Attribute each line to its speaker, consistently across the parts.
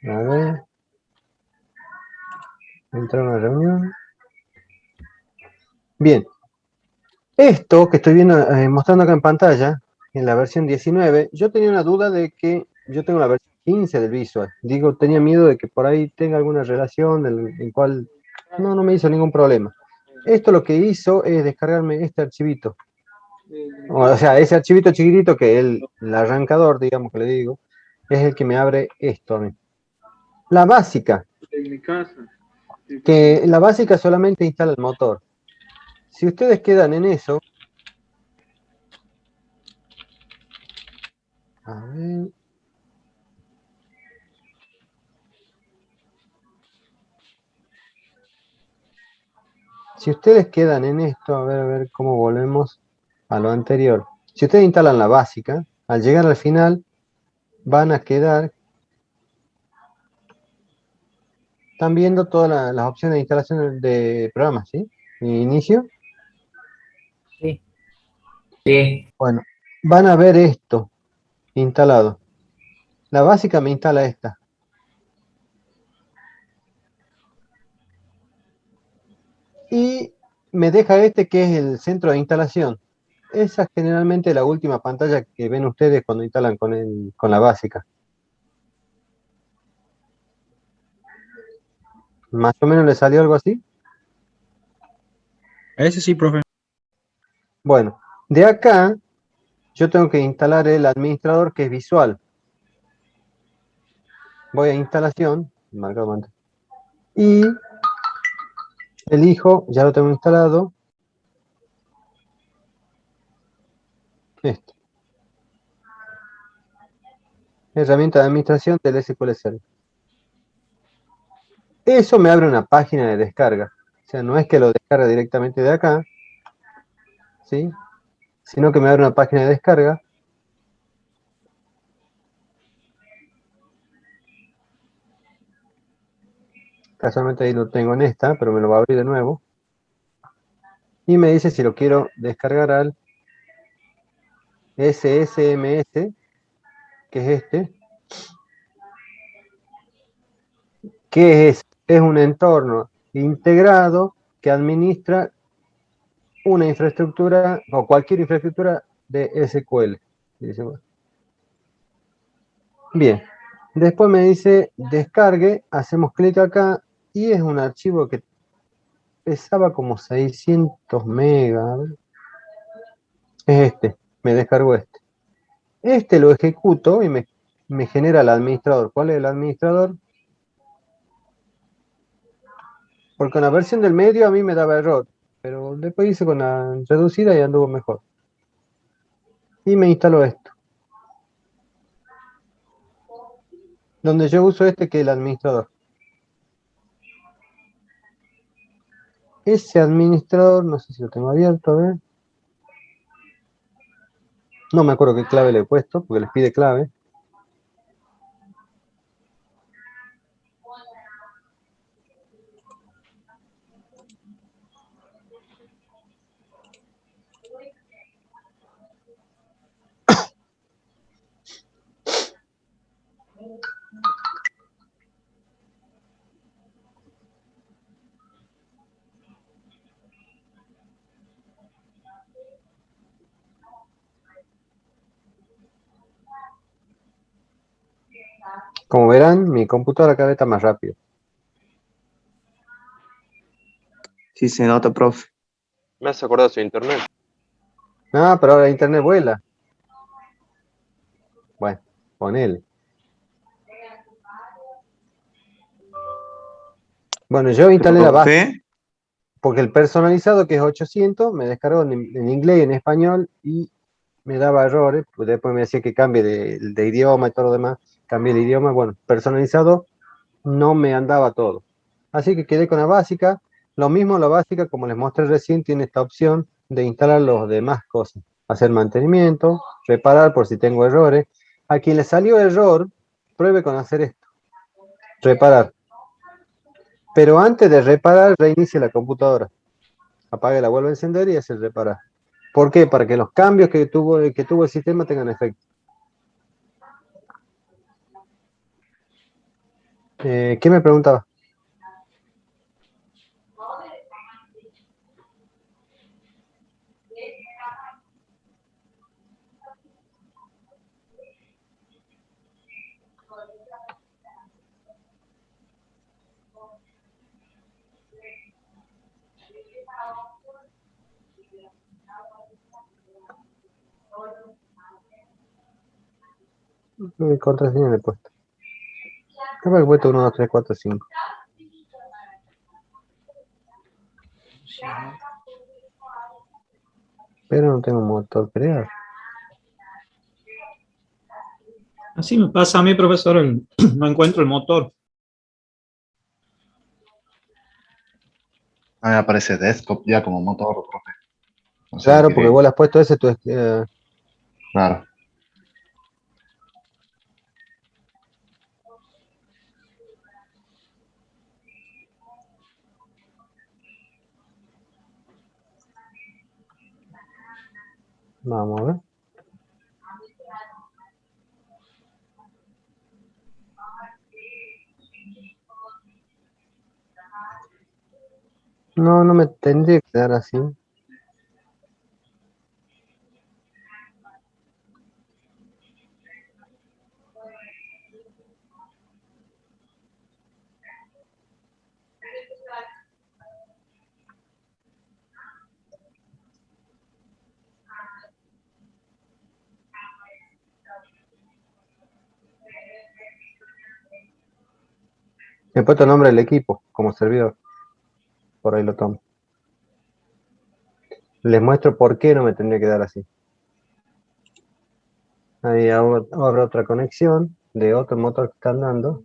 Speaker 1: A ver. Entrar a una reunión. Bien. Esto que estoy viendo, mostrando acá en pantalla, en la versión 19, yo tenía una duda de que yo tengo la versión 15 del Visual. Digo, tenía miedo de que por ahí tenga alguna relación en cual no me hizo ningún problema. Esto lo que hizo es descargarme este archivito. O sea, ese archivito chiquitito que el arrancador, digamos que le digo, es el que me abre esto a mí. La básica, que la básica solamente instala el motor. Si ustedes quedan en eso, a ver, si ustedes quedan en esto, a ver cómo volvemos a lo anterior. Si ustedes instalan la básica, al llegar al final van a quedar, están viendo todas las opciones de instalación de programas, ¿sí? Inicio.
Speaker 2: Sí. Sí.
Speaker 1: Bueno, van a ver esto instalado. La básica me instala esta. Y me deja este que es el centro de instalación. Esa es generalmente la última pantalla que ven ustedes cuando instalan con la básica. ¿Más o menos le salió algo así?
Speaker 3: Ese sí, profe.
Speaker 1: Bueno, de acá yo tengo que instalar el administrador que es visual. Voy a instalación, y elijo, ya lo tengo instalado, este. Herramienta de administración del SQL Server. Eso me abre una página de descarga. O sea, no es que lo descargue directamente de acá, ¿sí? Sino que me abre una página de descarga. Casualmente ahí lo tengo en esta, pero me lo va a abrir de nuevo. Y me dice si lo quiero descargar al SSMS, que es este. ¿Qué es? Es un entorno integrado que administra una infraestructura o cualquier infraestructura de SQL. Bien, después me dice descargue, hacemos clic acá y es un archivo que pesaba como 600 megas. Es este, me descargó este. Este lo ejecuto y me genera el administrador. ¿Cuál es el administrador? Porque con la versión del medio a mí me daba error, pero después hice con la reducida y anduvo mejor. Y me instaló esto. Donde yo uso este que es el administrador. Ese administrador, no sé si lo tengo abierto, a ver. No me acuerdo qué clave le he puesto, porque les pide clave. Como verán, mi computadora cada vez está más rápido.
Speaker 4: Sí se nota, profe.
Speaker 1: Me has acordado su internet. Ah, pero ahora internet vuela. Bueno, ponele. Bueno, yo instalé la base,
Speaker 4: Profe,
Speaker 1: porque el personalizado, que es 800, me descargó en inglés y en español y me daba errores. Pues después me decía que cambie de idioma y todo lo demás. Cambié el idioma. Bueno, personalizado no me andaba todo. Así que quedé con la básica. Lo mismo la básica, como les mostré recién, tiene esta opción de instalar los demás cosas. Hacer mantenimiento, reparar por si tengo errores. A quien le salió error, pruebe con hacer esto. Reparar. Pero antes de reparar, reinicie la computadora. Apague, la vuelve a encender y hace reparar. ¿Por qué? Para que los cambios que tuvo el sistema tengan efecto. ¿Qué me preguntaba? Mi contraseña le he puesto. Capaz que he puesto 1, 2, 3, 4, 5. Pero no tengo motor creado.
Speaker 3: Así me pasa a mí, profesor, no encuentro el motor.
Speaker 5: A mí me aparece desktop ya como motor, profe. No sé
Speaker 1: Claro,
Speaker 5: qué-
Speaker 1: porque vos le has puesto ese,
Speaker 5: Claro.
Speaker 1: vamos a ver. No, no me tendría que dar así. He puesto el nombre del equipo como servidor. Por ahí lo tomo. Les muestro por qué no me tendría que dar así. Ahí habrá otra conexión de otro motor que están dando.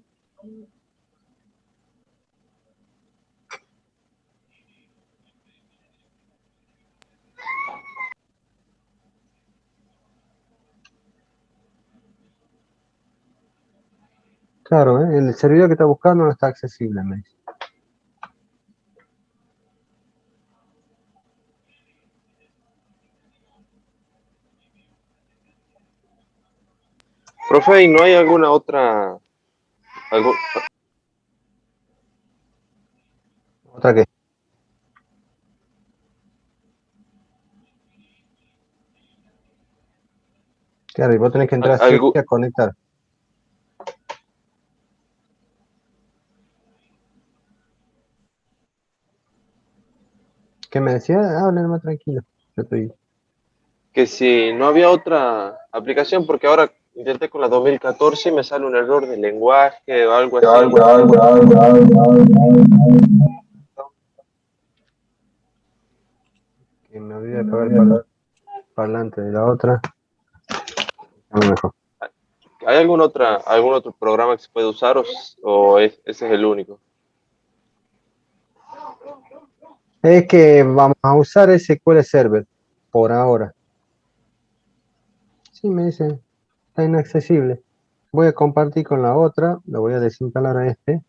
Speaker 1: Claro, el servidor que está buscando no está accesible, me dice.
Speaker 6: Profe, ¿y no hay alguna otra, algún,
Speaker 1: ¿Otra qué? Claro, y vos tenés que entrar sí o sí
Speaker 6: algún,
Speaker 1: a conectar. ¿Qué me decía? Hablen más tranquilo. Yo estoy...
Speaker 6: que si no había otra aplicación, porque ahora intenté con la 2014 y me sale un error de lenguaje o algo así?
Speaker 1: Que me olvidé de apagar el parlante de la otra. A lo mejor.
Speaker 6: ¿Hay algún otro programa que se puede usar ese es el único?
Speaker 1: Es que vamos a usar SQL Server por ahora. Sí, me dice, está inaccesible. Voy a compartir con la otra, lo voy a desinstalar a este.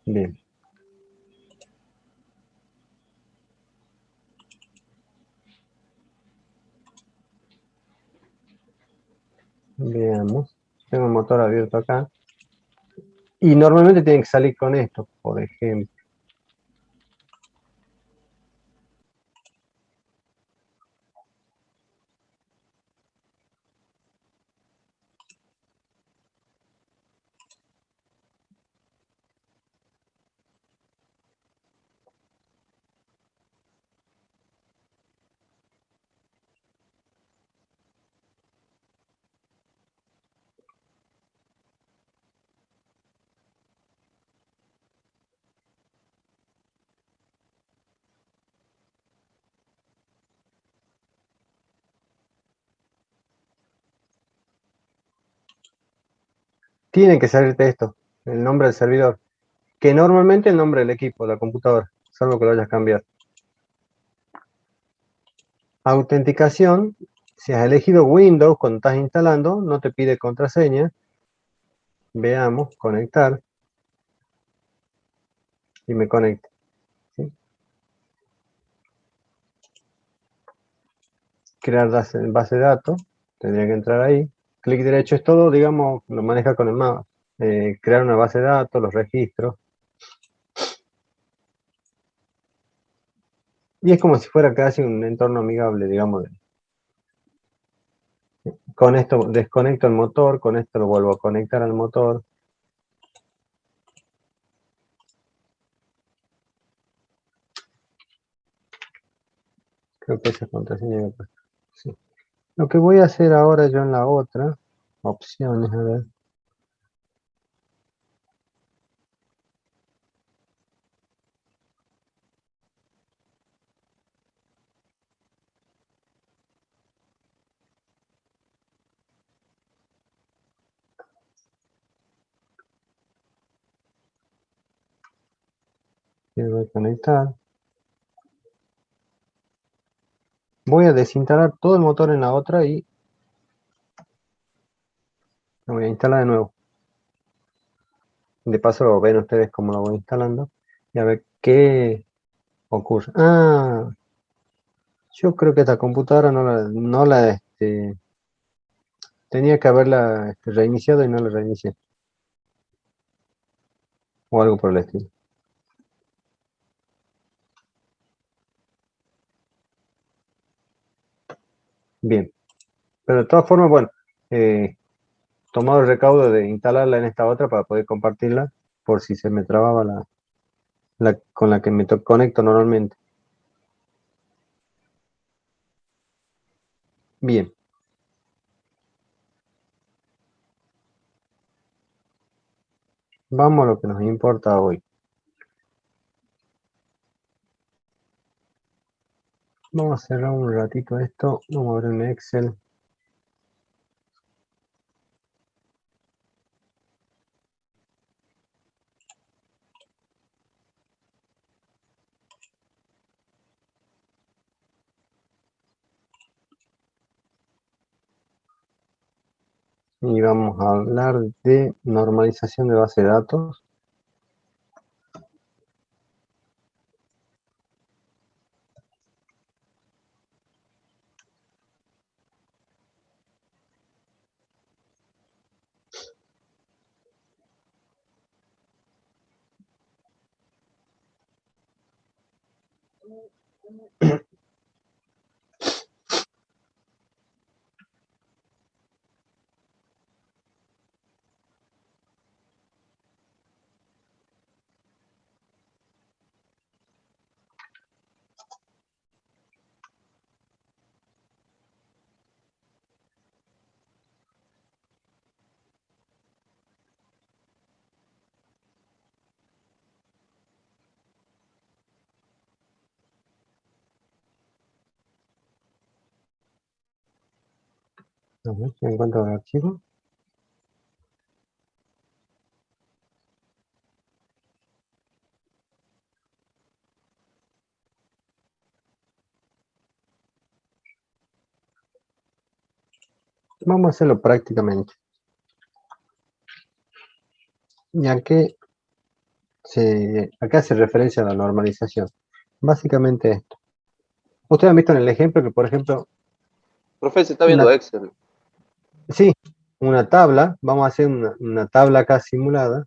Speaker 1: Bien. Veamos. Tengo el motor abierto acá. Y normalmente tienen que salir con esto, por ejemplo. Tiene que salirte esto, el nombre del servidor, que normalmente el nombre del equipo, de la computadora, salvo que lo hayas cambiado. Autenticación Si has elegido Windows cuando estás instalando, no te pide contraseña. Veamos, conectar. Y me conecta. ¿Sí? Crear base de datos. Tendría que entrar ahí. Clic derecho es todo, digamos, lo maneja con el mouse. Crear una base de datos, los registros. Y es como si fuera casi un entorno amigable, digamos. Con esto desconecto el motor, con esto lo vuelvo a conectar al motor. Creo que esa es contraseña que he puesto. Sí. Lo que voy a hacer ahora yo en la otra, opciones, a ver. Quiero conectar. Voy a desinstalar todo el motor en la otra y lo voy a instalar de nuevo. De paso lo ven ustedes cómo lo voy instalando y a ver qué ocurre. Ah, yo creo que esta computadora tenía que haberla reiniciado y no la reinicié. O algo por el estilo. Bien. Pero de todas formas, bueno, tomado el recaudo de instalarla en esta otra para poder compartirla por si se me trababa con la que me conecto normalmente. Bien. Vamos a lo que nos importa hoy. Vamos a cerrar un ratito esto. Vamos a abrir un Excel. Y vamos a hablar de normalización de base de datos. A ver si encuentro el archivo. Vamos a hacerlo prácticamente. Ya que acá hace referencia a la normalización. Básicamente esto. Ustedes han visto en el ejemplo que, por ejemplo,
Speaker 6: Profe, se está viendo Excel.
Speaker 1: sí, una tabla, vamos a hacer una tabla acá simulada.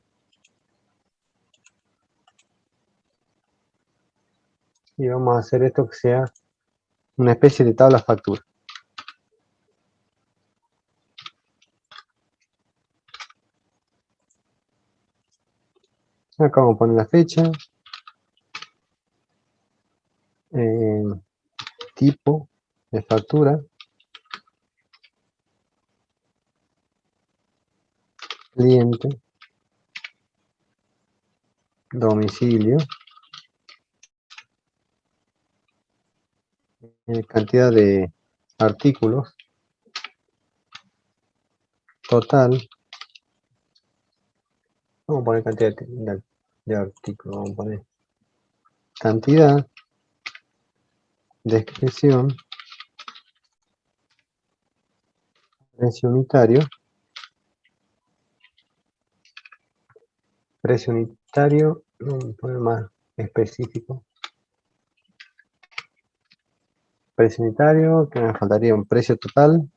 Speaker 1: Y vamos a hacer esto que sea una especie de tabla factura. Acá vamos a poner la fecha, tipo de factura, cliente, domicilio, cantidad de artículos, total, vamos a poner cantidad de artículos, vamos a poner cantidad, descripción, Precio unitario. Precio unitario, vamos a poner más específico. Precio unitario, que me faltaría un precio total.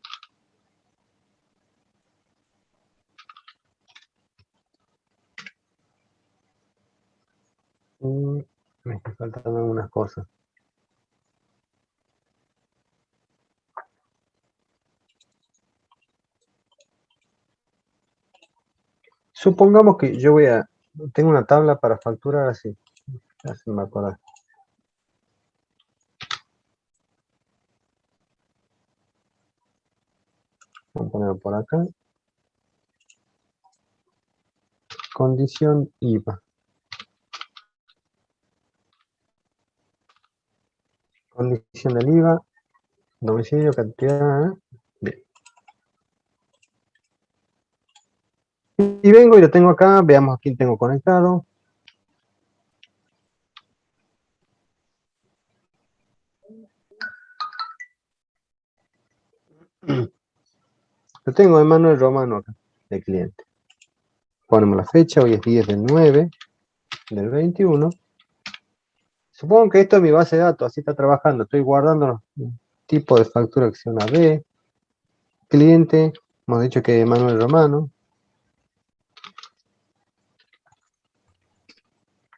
Speaker 1: Me están faltando algunas cosas. Supongamos que yo tengo una tabla para facturar así. Así me acuerdo. Vamos a ponerlo por acá. Condición IVA. Condición del IVA. Domicilio, cantidad. Bien. Y vengo y lo tengo acá. Veamos a quién tengo conectado. Lo tengo en Manuel Romano acá, de cliente. Ponemos la fecha, hoy es 10 del 9 del 21. Supongo que esto es mi base de datos, así está trabajando. Estoy guardando el tipo de factura que sea una B. Cliente, hemos dicho que es Manuel Romano.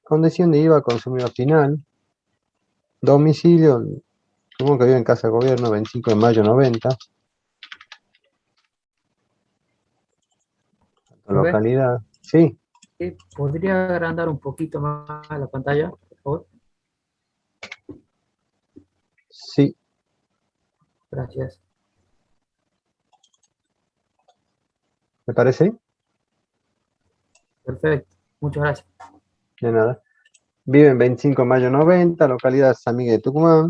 Speaker 1: Condición de IVA consumidor final. Domicilio, supongo que vive en Casa de Gobierno, 25 de mayo 90. Localidad, sí,
Speaker 2: ¿Podría agrandar un poquito más la pantalla, por favor?
Speaker 1: sí.
Speaker 2: Gracias.
Speaker 1: ¿Me parece?
Speaker 2: Perfecto. Muchas gracias.
Speaker 1: De nada. Vive en 25 de mayo 90, localidad San Miguel de Tucumán.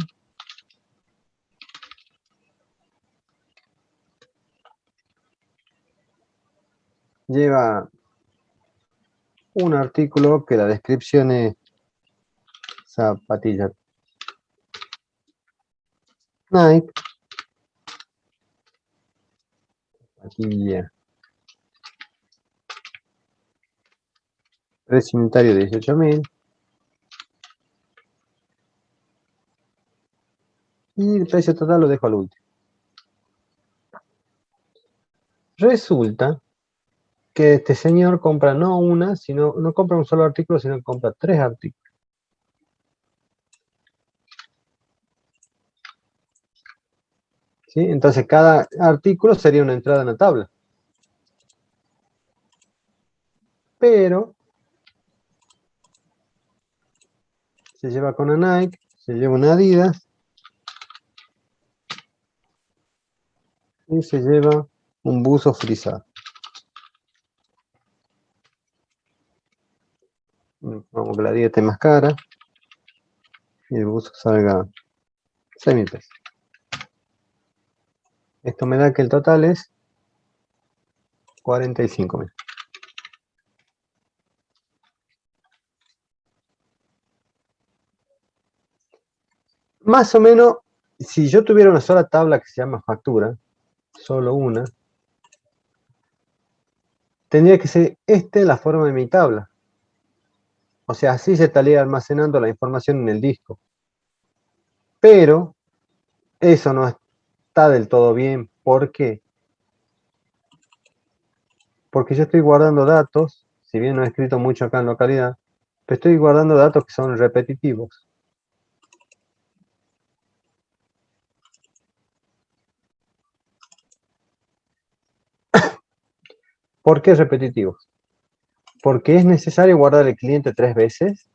Speaker 1: Lleva un artículo que la descripción es zapatilla Nike. Zapatilla. Precio unitario 18.000. Y el precio total lo dejo al último. Resulta que este señor compra no no compra un solo artículo, sino que compra 3 artículos. ¿Sí? Entonces cada artículo sería una entrada en la tabla. Pero se lleva con una Nike, se lleva una Adidas y se lleva un buzo frisado. Vamos que la Adidas esté más cara y el buzo salga 6.000 pesos. Esto me da que el total es 45.000. Más o menos, si yo tuviera una sola tabla que se llama factura, solo una, tendría que ser la forma de mi tabla. O sea, así se estaría almacenando la información en el disco. Pero eso no está del todo bien. ¿Por qué? Porque yo estoy guardando datos, si bien no he escrito mucho acá en localidad, pero estoy guardando datos que son repetitivos. ¿Por qué repetitivos? Porque es necesario guardar el cliente 3 veces,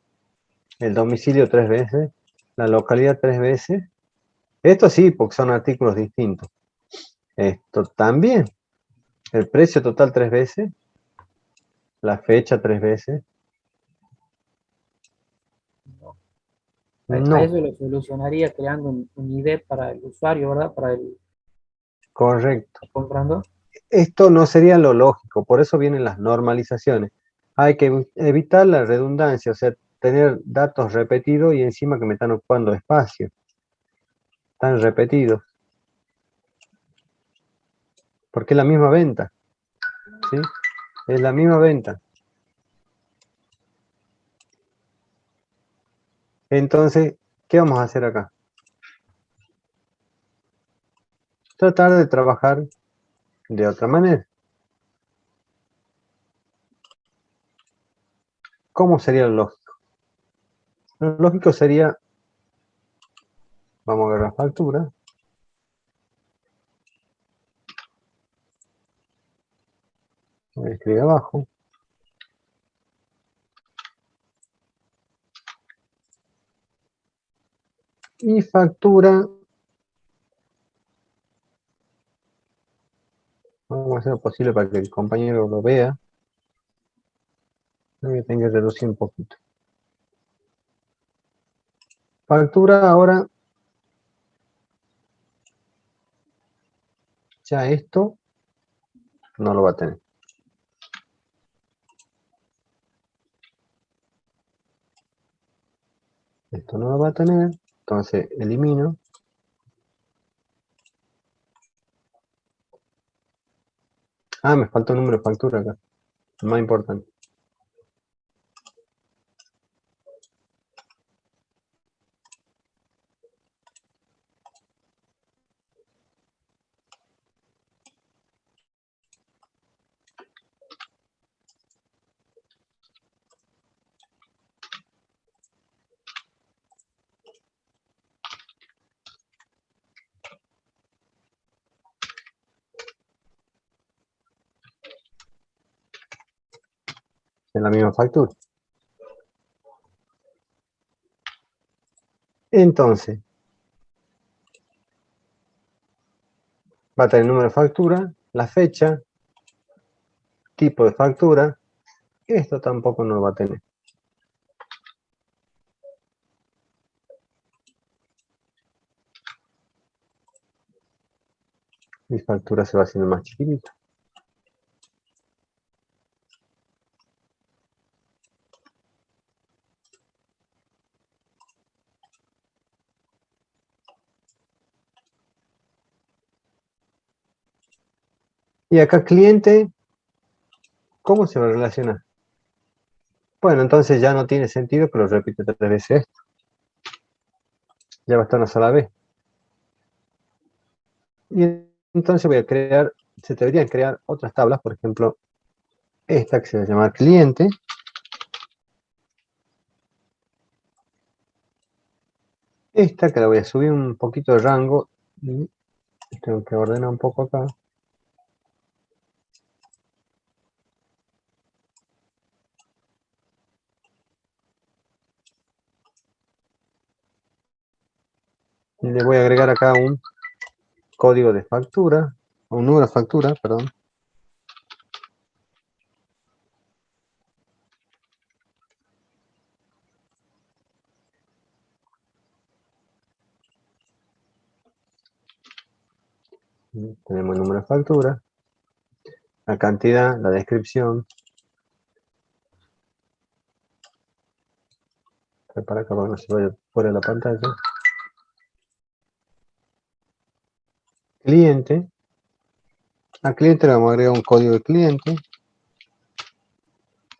Speaker 1: el domicilio 3 veces, la localidad 3 veces. Esto sí, porque son artículos distintos. Esto también. El precio total 3 veces, la fecha 3 veces.
Speaker 2: A
Speaker 1: No,
Speaker 2: eso lo solucionaría creando un ID para el usuario, ¿verdad? Para el
Speaker 1: correcto.
Speaker 2: comprando.
Speaker 1: Esto no sería lo lógico, por eso vienen las normalizaciones. Hay que evitar la redundancia, o sea, tener datos repetidos y encima que me están ocupando espacio. Están repetidos. porque es la misma venta, ¿sí? Es la misma venta. Entonces, ¿qué vamos a hacer acá? Tratar de trabajar de otra manera. ¿Cómo sería lo lógico? Lo lógico sería, vamos a ver la factura. Voy a escribir abajo. Y factura, vamos a hacer lo posible para que el compañero lo vea. Voy a tener que reducir un poquito. Factura ahora, ya esto no lo va a tener. Esto no lo va a tener, entonces elimino. Ah, me falta un número de factura acá, más importante. Es la misma factura. Entonces, va a tener el número de factura, la fecha, tipo de factura. Esto tampoco no lo va a tener. Mi factura se va haciendo más chiquitita. Y acá cliente, ¿cómo se va a relacionar? Bueno, entonces ya no tiene sentido que lo repita 3 veces esto. Ya va a estar una sola vez. Y entonces voy a crear, se deberían crear otras tablas, por ejemplo, esta que se va a llamar cliente. Esta que la voy a subir un poquito de rango. Y tengo que ordenar un poco acá. Y le voy a agregar acá un código de factura, un número de factura, perdón. Y tenemos el número de factura, la cantidad, la descripción. Para acá para que no se vaya fuera de la pantalla. Cliente. Al cliente le vamos a agregar un código de cliente.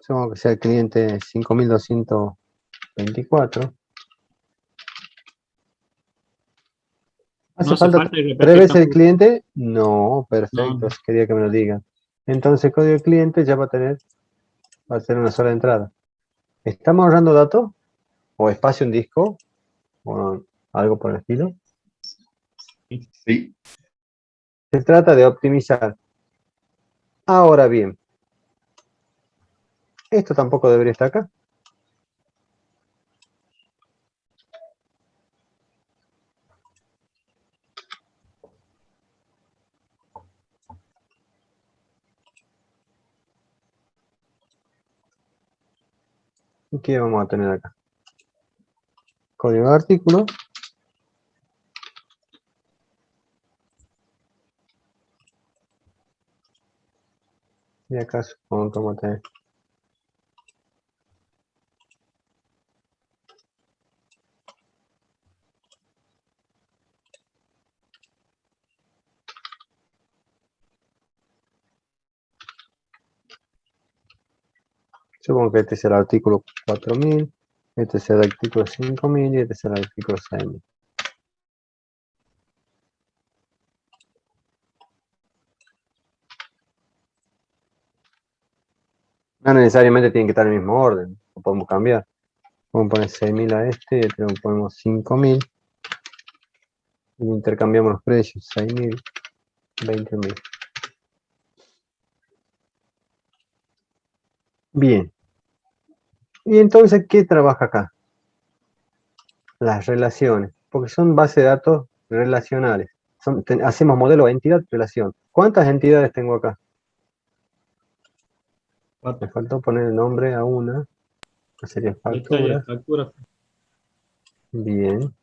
Speaker 1: Supongamos que sea el cliente 5224. ¿Hace
Speaker 3: No hace
Speaker 1: falta
Speaker 3: falta y
Speaker 1: 3
Speaker 3: repetir
Speaker 1: veces el
Speaker 3: tampoco.
Speaker 1: cliente? No, perfecto,
Speaker 3: No,
Speaker 1: quería que me lo digan. Entonces el código de cliente ya va a ser una sola entrada. ¿Estamos ahorrando datos? ¿O espacio en disco? ¿O algo por el estilo?
Speaker 5: Sí,
Speaker 1: Se trata de optimizar. Ahora bien, esto tampoco debería estar acá. ¿Y qué vamos a tener acá? Código de artículo. Y acá supongo que vamos a tener Supongo que este es el artículo 4000, este es el artículo 5000 y este es el artículo 6000. No necesariamente tienen que estar en el mismo orden, lo podemos cambiar. Vamos a poner 6000 a este y este lo ponemos 5000. Y intercambiamos los precios, 6000, 20000. Bien. Y entonces, ¿qué trabaja acá? Las relaciones, porque son bases de datos relacionales. Hacemos modelo entidad-relación. ¿Cuántas entidades tengo acá? Me faltó poner el nombre a una. Que sería factura.
Speaker 3: Factura.
Speaker 1: Bien.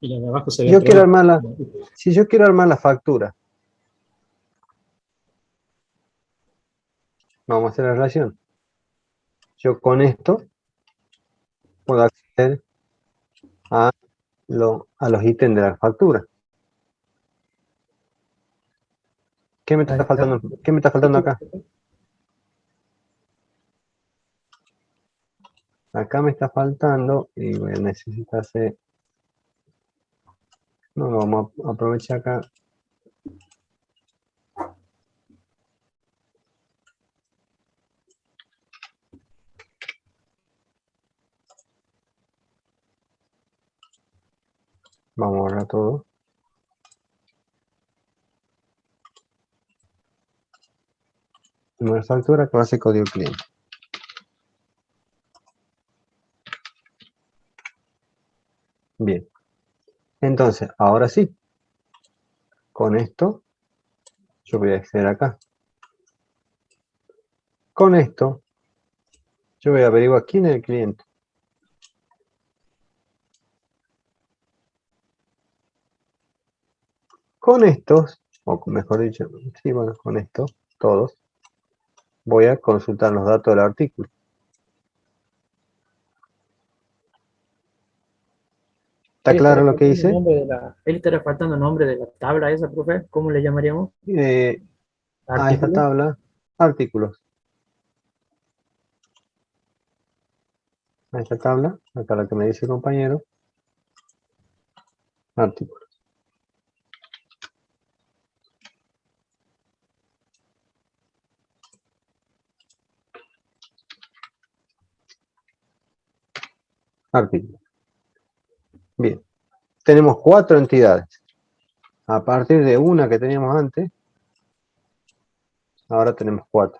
Speaker 3: Y la de abajo sería
Speaker 1: Yo quiero
Speaker 3: producto.
Speaker 1: armarla. Si yo quiero armar la factura, vamos a hacer la relación. Yo con esto puedo acceder a los ítems de la factura. ¿Qué me está faltando? ¿Qué me está faltando acá? Acá me está faltando y voy a necesitar hacer. No, vamos a aprovechar acá. Vamos a borrar todo. Número de factura, clase código cliente. Bien. Entonces, ahora sí. Con esto, yo voy a acceder acá. Con esto, yo voy a averiguar quién es el cliente. Con estos, o mejor dicho, sí, bueno, con estos, todos, voy a consultar los datos del artículo. ¿Está claro lo que hice?
Speaker 2: Él estará faltando el nombre de la tabla esa, profe. ¿Cómo le llamaríamos?
Speaker 1: A esta tabla, artículos. A esta tabla, acá la que me dice el compañero, artículos. Artículos. Bien. Tenemos 4 entidades. A partir de una que teníamos antes, ahora tenemos 4.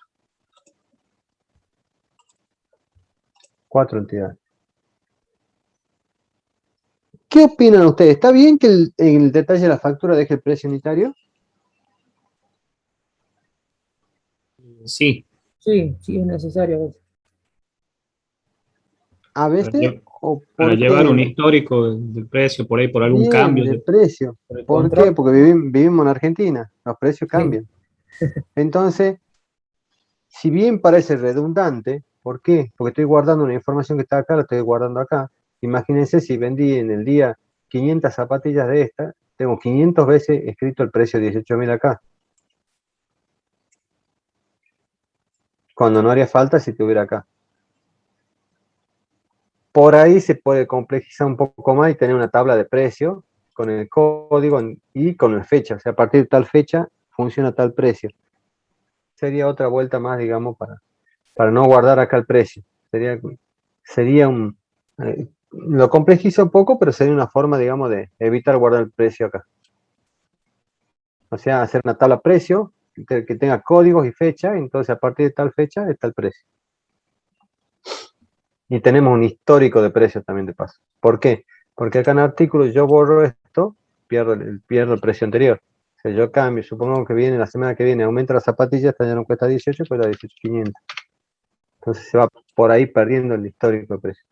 Speaker 1: 4 entidades. ¿Qué opinan ustedes? ¿Está bien que el detalle de la factura deje el precio unitario?
Speaker 3: Sí.
Speaker 2: Sí, sí, es necesario.
Speaker 1: A veces, o
Speaker 3: Para
Speaker 1: porque
Speaker 3: llevar un histórico del precio por ahí, por algún
Speaker 1: bien
Speaker 3: cambio.
Speaker 1: de precio.
Speaker 2: Por el
Speaker 1: ¿Por
Speaker 2: control.
Speaker 1: qué? Porque vivimos en Argentina, los precios cambian. Entonces, si bien parece redundante, ¿por qué? Porque estoy guardando una información que está acá, la estoy guardando acá. Imagínense si vendí en el día 500 zapatillas de estas, tengo 500 veces escrito el precio de 18.000 acá. Cuando no haría falta si estuviera acá. Por ahí se puede complejizar un poco más y tener una tabla de precio con el código y con la fecha. O sea, a partir de tal fecha funciona tal precio. Sería otra vuelta más, digamos, para no guardar acá el precio. Sería un... lo complejizo un poco, pero sería una forma, digamos, de evitar guardar el precio acá. O sea, hacer una tabla precio que tenga códigos y fecha, entonces a partir de tal fecha está el precio. Y tenemos un histórico de precios también de paso. ¿Por qué? Porque acá en artículos yo borro esto, pierdo el precio anterior. O sea, yo cambio, supongo que viene la semana que viene, aumenta la zapatilla, esta ya no cuesta 18, cuesta 18.500. Entonces se va por ahí perdiendo el histórico de precios.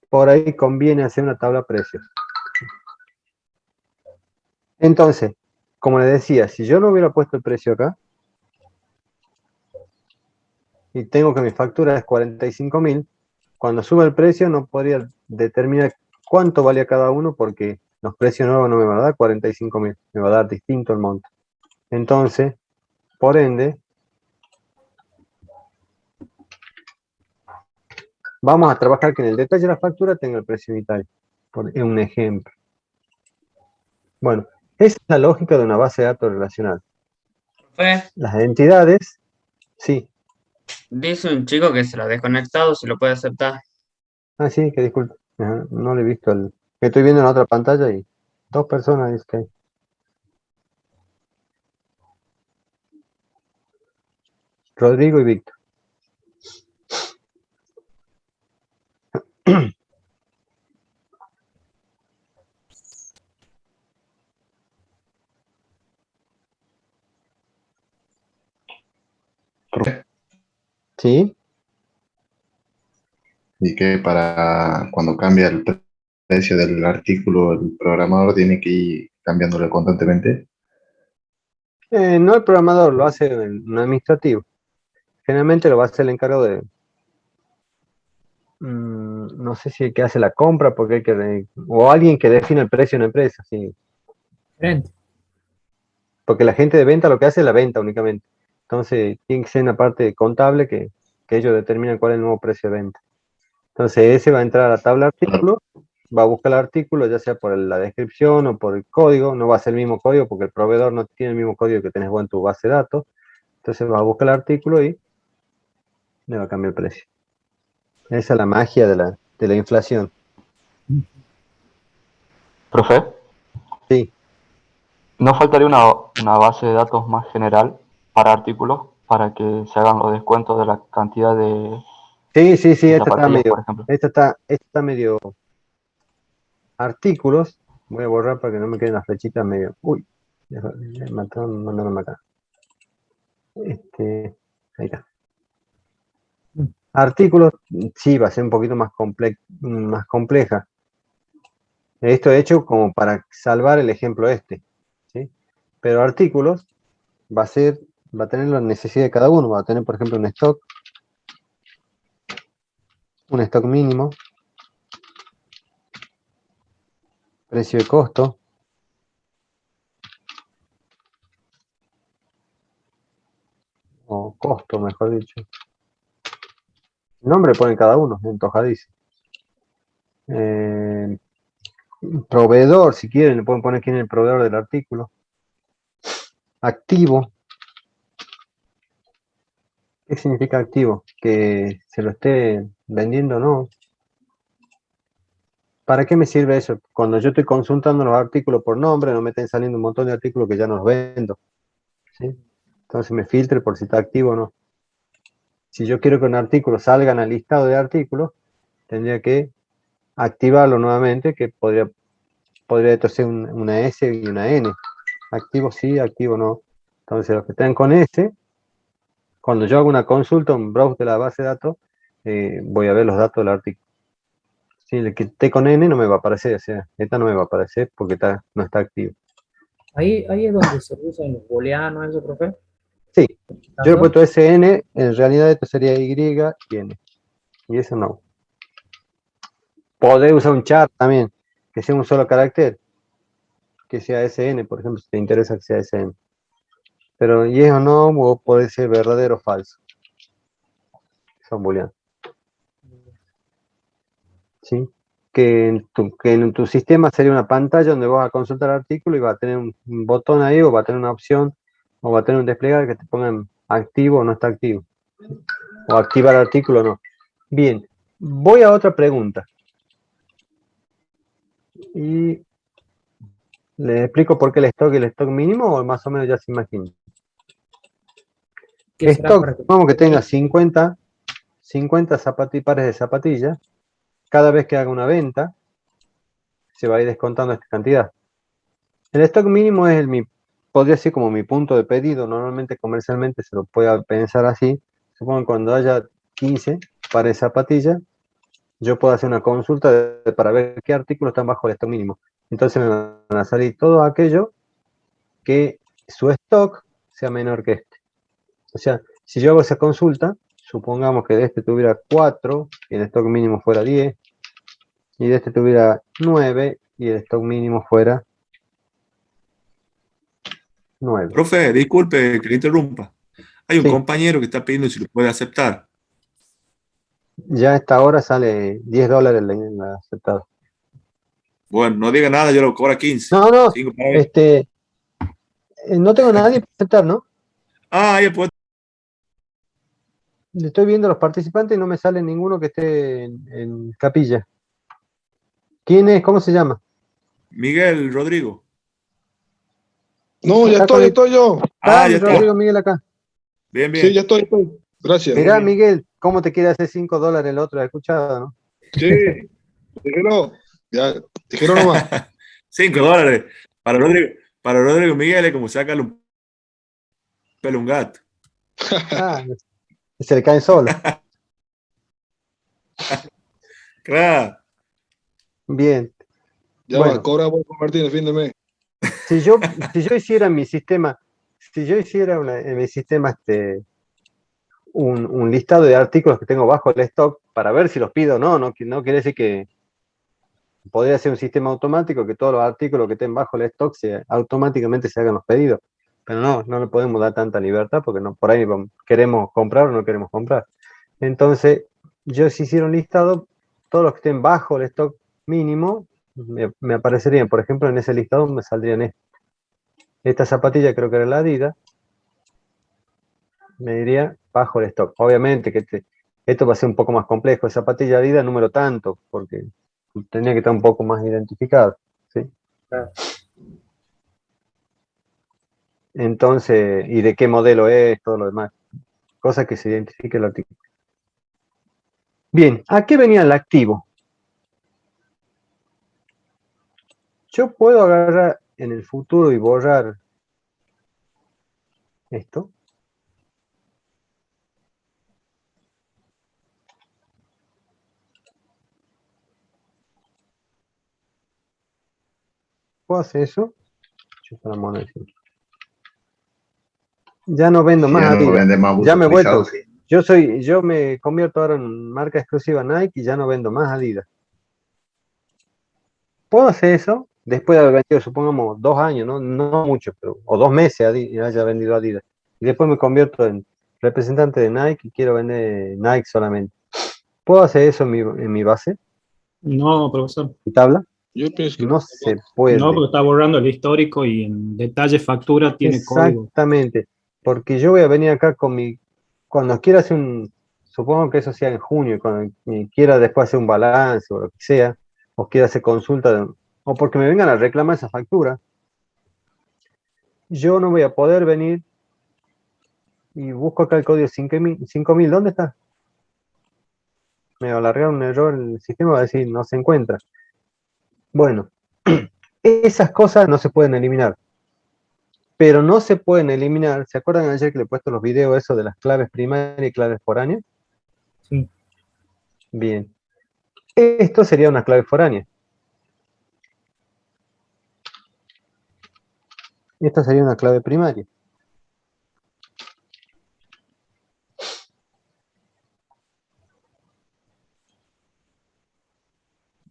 Speaker 1: Por ahí conviene hacer una tabla de precios. Entonces, como les decía, si yo no hubiera puesto el precio acá, y tengo que mi factura es 45.000, cuando suba el precio no podría determinar cuánto valía cada uno porque los precios nuevos no me van a dar 45.000, me va a dar distinto el monto. Entonces, por ende, vamos a trabajar que en el detalle de la factura tenga el precio unitario, por un ejemplo. Bueno, esa es la lógica de una base de datos relacional.
Speaker 7: Profe,
Speaker 1: Las entidades, sí.
Speaker 7: dice un chico que se lo ha desconectado, si lo puede aceptar.
Speaker 1: Ah, sí, que disculpe. Ajá, no le he visto el... Estoy viendo en la otra pantalla y 2 personas dice que hay. Rodrigo y Víctor. ¿Sí?
Speaker 5: Y que para cuando cambia el precio del artículo, el programador tiene que ir cambiándolo constantemente.
Speaker 1: No el programador, lo hace un administrativo. Generalmente lo va a hacer el encargado de... no sé si el que hace la compra, porque hay que... o alguien que define el precio en la empresa, sí.
Speaker 2: Frente.
Speaker 1: Porque la gente de venta lo que hace es la venta únicamente. Entonces, tiene que ser una parte contable que ellos determinan cuál es el nuevo precio de venta. Entonces, ese va a entrar a la tabla artículo, va a buscar el artículo, ya sea por la descripción o por el código. No va a ser el mismo código porque el proveedor no tiene el mismo código que tenés vos en tu base de datos. Entonces, va a buscar el artículo y le va a cambiar el precio. Esa es la magia de la inflación.
Speaker 8: Profe,
Speaker 1: Sí.
Speaker 8: ¿no faltaría una base de datos más general para artículos para que se hagan los descuentos de la cantidad de
Speaker 1: Sí, esta está
Speaker 8: zapatillas,
Speaker 1: medio,
Speaker 8: por ejemplo?
Speaker 1: esta está medio artículos. Voy a borrar para que no me queden las flechitas medio. Uy, mandaron acá. Ahí está. Artículos, sí, va a ser un poquito más compleja. Esto he hecho como para salvar el ejemplo ¿sí? Pero artículos va a tener la necesidad de cada uno. Va a tener, por ejemplo, un stock mínimo, precio de costo, o costo, mejor dicho. El nombre pone cada uno, antojadizo. Proveedor, si quieren, le pueden poner quién es el proveedor del artículo. Activo. ¿Qué significa activo? Que se lo esté vendiendo o no. ¿Para qué me sirve eso? Cuando yo estoy consultando los artículos por nombre, no me estén saliendo un montón de artículos que ya no los vendo. ¿Sí? Entonces me filtre por si está activo o no. Si yo quiero que un artículo salga en el listado de artículos, tendría que activarlo nuevamente, que podría esto ser una S y una N. Activo sí, activo no. Entonces los que estén con S, cuando yo hago una consulta, un browse de la base de datos, voy a ver los datos del artículo. Si el que esté con N no me va a aparecer, o sea, esta no me va a aparecer porque no está activo.
Speaker 2: Ahí es donde se usan los booleanos, eso, profe.
Speaker 1: Sí, yo he puesto SN, en realidad esto sería Y y N. Y eso no. Podés usar un char también, que sea un solo carácter, que sea SN, por ejemplo, si te interesa que sea SN. Pero y eso no, o puede ser verdadero o falso. Son booleanos. ¿Sí? Que en tu sistema sería una pantalla donde vas a consultar el artículo y va a tener un botón ahí, o va a tener una opción, o va a tener un desplegable que te pongan activo o no está activo. O activar artículo o no. Bien, voy a otra pregunta. Y les explico por qué el stock mínimo, o más o menos ya se imagina. Stock, vamos que tenga 50 pares de zapatillas. Cada vez que haga una venta, se va a ir descontando esta cantidad. El stock mínimo es podría ser como mi punto de pedido. Normalmente comercialmente se lo puede pensar así. Supongo que cuando haya 15 pares de zapatillas, yo puedo hacer una consulta para ver qué artículos están bajo el stock mínimo. Entonces me van a salir todo aquello que su stock sea menor que este. O sea, si yo hago esa consulta, supongamos que de este tuviera 4 y el stock mínimo fuera 10, y de este tuviera 9 y el stock mínimo fuera 9.
Speaker 9: Profe, disculpe que le interrumpa. Hay un
Speaker 1: Sí.
Speaker 9: compañero que está pidiendo si lo puede aceptar.
Speaker 1: Ya a esta hora sale $10 en la aceptada.
Speaker 9: Bueno, no diga nada, yo lo cobro a 15.
Speaker 1: No,
Speaker 9: 5 para él.
Speaker 1: no tengo nadie para aceptar, ¿no?
Speaker 9: Ah, ya puede.
Speaker 1: Estoy viendo los participantes y no me sale ninguno que esté en capilla. ¿Quién es? ¿Cómo se llama?
Speaker 9: Miguel Rodrigo.
Speaker 10: No, ya estoy yo.
Speaker 9: Ah, ya está.
Speaker 1: Rodrigo Miguel acá.
Speaker 9: Bien, bien.
Speaker 10: Sí, ya estoy. Gracias.
Speaker 1: Mirá, Miguel, cómo te quiere hacer $5 el otro, ¿has escuchado, no?
Speaker 10: Sí, dígelo. Ya, dijeron nomás.
Speaker 9: $5. Para Rodrigo Miguel es como sacarle un pelo a un gato.
Speaker 1: Ah, se le caen solo.
Speaker 9: Claro.
Speaker 1: Bien.
Speaker 10: Ya
Speaker 1: Bueno.
Speaker 10: va, cobra vos con Martín el fin de mes.
Speaker 1: Si yo hiciera en mi sistema, en mi sistema un listado de artículos que tengo bajo el stock para ver si los pido o no quiere decir que podría ser un sistema automático que todos los artículos que estén bajo el stock automáticamente se hagan los pedidos. Pero no le podemos dar tanta libertad porque no, por ahí queremos comprar o no queremos comprar. Entonces, yo si hiciera un listado, todos los que estén bajo el stock mínimo, me aparecerían, por ejemplo, en ese listado me saldrían esta zapatilla, creo que era la Adidas, me diría bajo el stock. Obviamente que esto va a ser un poco más complejo, zapatilla Adidas número tanto, porque tenía que estar un poco más identificado, ¿sí?
Speaker 2: Claro.
Speaker 1: Entonces, y de qué modelo es, todo lo demás, cosas que se identifique el artículo. Bien, ¿a qué venía el activo? Yo puedo agarrar en el futuro y borrar esto. ¿Puedo hacer eso? Ya no vendo
Speaker 5: Si
Speaker 1: más
Speaker 5: ya no
Speaker 1: Adidas.
Speaker 5: vende más
Speaker 1: Ya me he vuelto.
Speaker 5: usados, sí.
Speaker 1: Yo me convierto ahora en marca exclusiva Nike y ya no vendo más Adidas. Puedo hacer eso después de haber vendido, supongamos, 2 años, no mucho, pero, o 2 meses haya vendido Adidas. Y después me convierto en representante de Nike y quiero vender Nike solamente. ¿Puedo hacer eso en mi base?
Speaker 3: No, profesor.
Speaker 1: ¿Mi tabla?
Speaker 10: Yo pienso que
Speaker 1: No se puede.
Speaker 3: No, porque está borrando el histórico y en detalle factura tiene código.
Speaker 1: Exactamente, porque yo voy a venir acá cuando quiera hacer supongo que eso sea en junio, cuando quiera después hacer un balance o lo que sea, o quiera hacer consulta, o porque me vengan a reclamar esa factura, yo no voy a poder venir y busco acá el código 5000, ¿dónde está? Me va a alargar un error en el sistema, va a decir no se encuentra. Bueno, esas cosas no se pueden eliminar. Pero no se pueden eliminar. ¿Se acuerdan ayer que le he puesto los videos eso de las claves primarias y claves foráneas?
Speaker 2: Sí.
Speaker 1: Bien. Esto sería una clave foránea. Esta sería una clave primaria.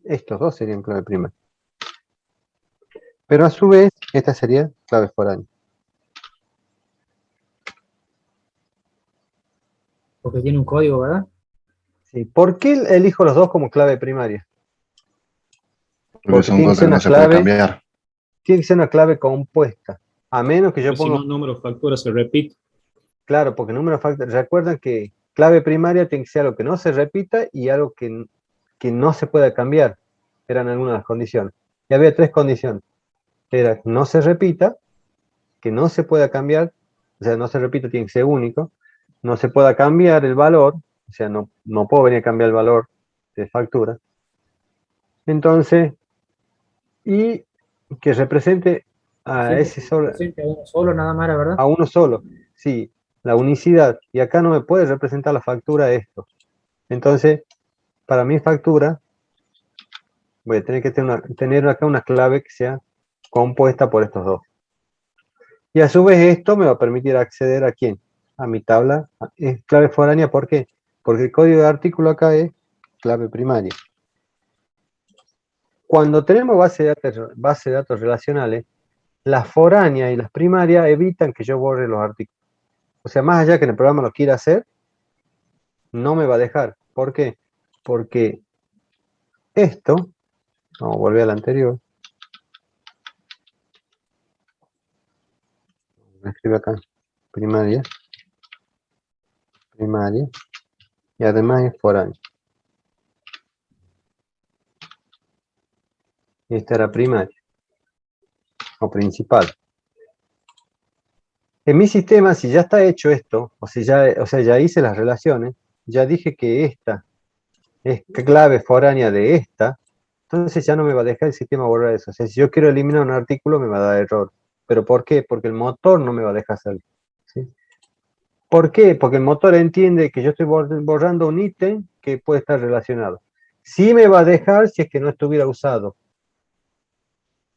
Speaker 1: Estos dos serían clave primaria. Pero a su vez, esta sería clave foránea.
Speaker 2: Porque tiene un código, ¿verdad?
Speaker 1: Sí. ¿Por qué elijo los dos como clave primaria?
Speaker 5: Porque son
Speaker 1: tiene que
Speaker 5: cosas
Speaker 1: ser
Speaker 5: que no
Speaker 1: una
Speaker 5: se pueden
Speaker 1: clave,
Speaker 5: cambiar.
Speaker 1: tiene que ser una clave compuesta. A menos que yo
Speaker 3: Porque si
Speaker 1: ponga...
Speaker 3: no, el número de factura se repite.
Speaker 1: Claro, porque número de factores. Recuerdan que clave primaria tiene que ser algo que no se repita y algo que no se pueda cambiar. Eran algunas de las condiciones. Y había 3 condiciones. Era que no se repita, que no se pueda cambiar, o sea, no se repita, tiene que ser único, no se pueda cambiar el valor, o sea, no puedo venir a cambiar el valor de factura. Entonces, y que represente a ese solo,
Speaker 2: Presente a uno solo, nada más, ¿verdad?
Speaker 1: a uno solo. Sí, la unicidad. Y acá no me puede representar la factura esto. Entonces, para mi factura, voy a tener que tener acá una clave que sea compuesta por estos dos. Y a su vez esto me va a permitir acceder ¿a quién? A mi tabla. Es clave foránea, ¿por qué? Porque el código de artículo acá es clave primaria. Cuando tenemos base de datos relacionales, las foráneas y las primarias evitan que yo borre los artículos. O sea, más allá que el programa lo quiera hacer, no me va a dejar. ¿Por qué? Porque esto, vamos a volver al anterior. Me escribo acá, primaria, primaria, y además es foránea. Esta era primaria, o principal. En mi sistema, si ya está hecho esto, o sea, ya hice las relaciones, ya dije que esta es clave foránea de esta, entonces ya no me va a dejar el sistema borrar eso. O sea, si yo quiero eliminar un artículo, me va a dar error. ¿Pero por qué? Porque el motor no me va a dejar hacerlo. ¿Sí? ¿Por qué? Porque el motor entiende que yo estoy borrando un ítem que puede estar relacionado. Sí me va a dejar si es que no estuviera usado.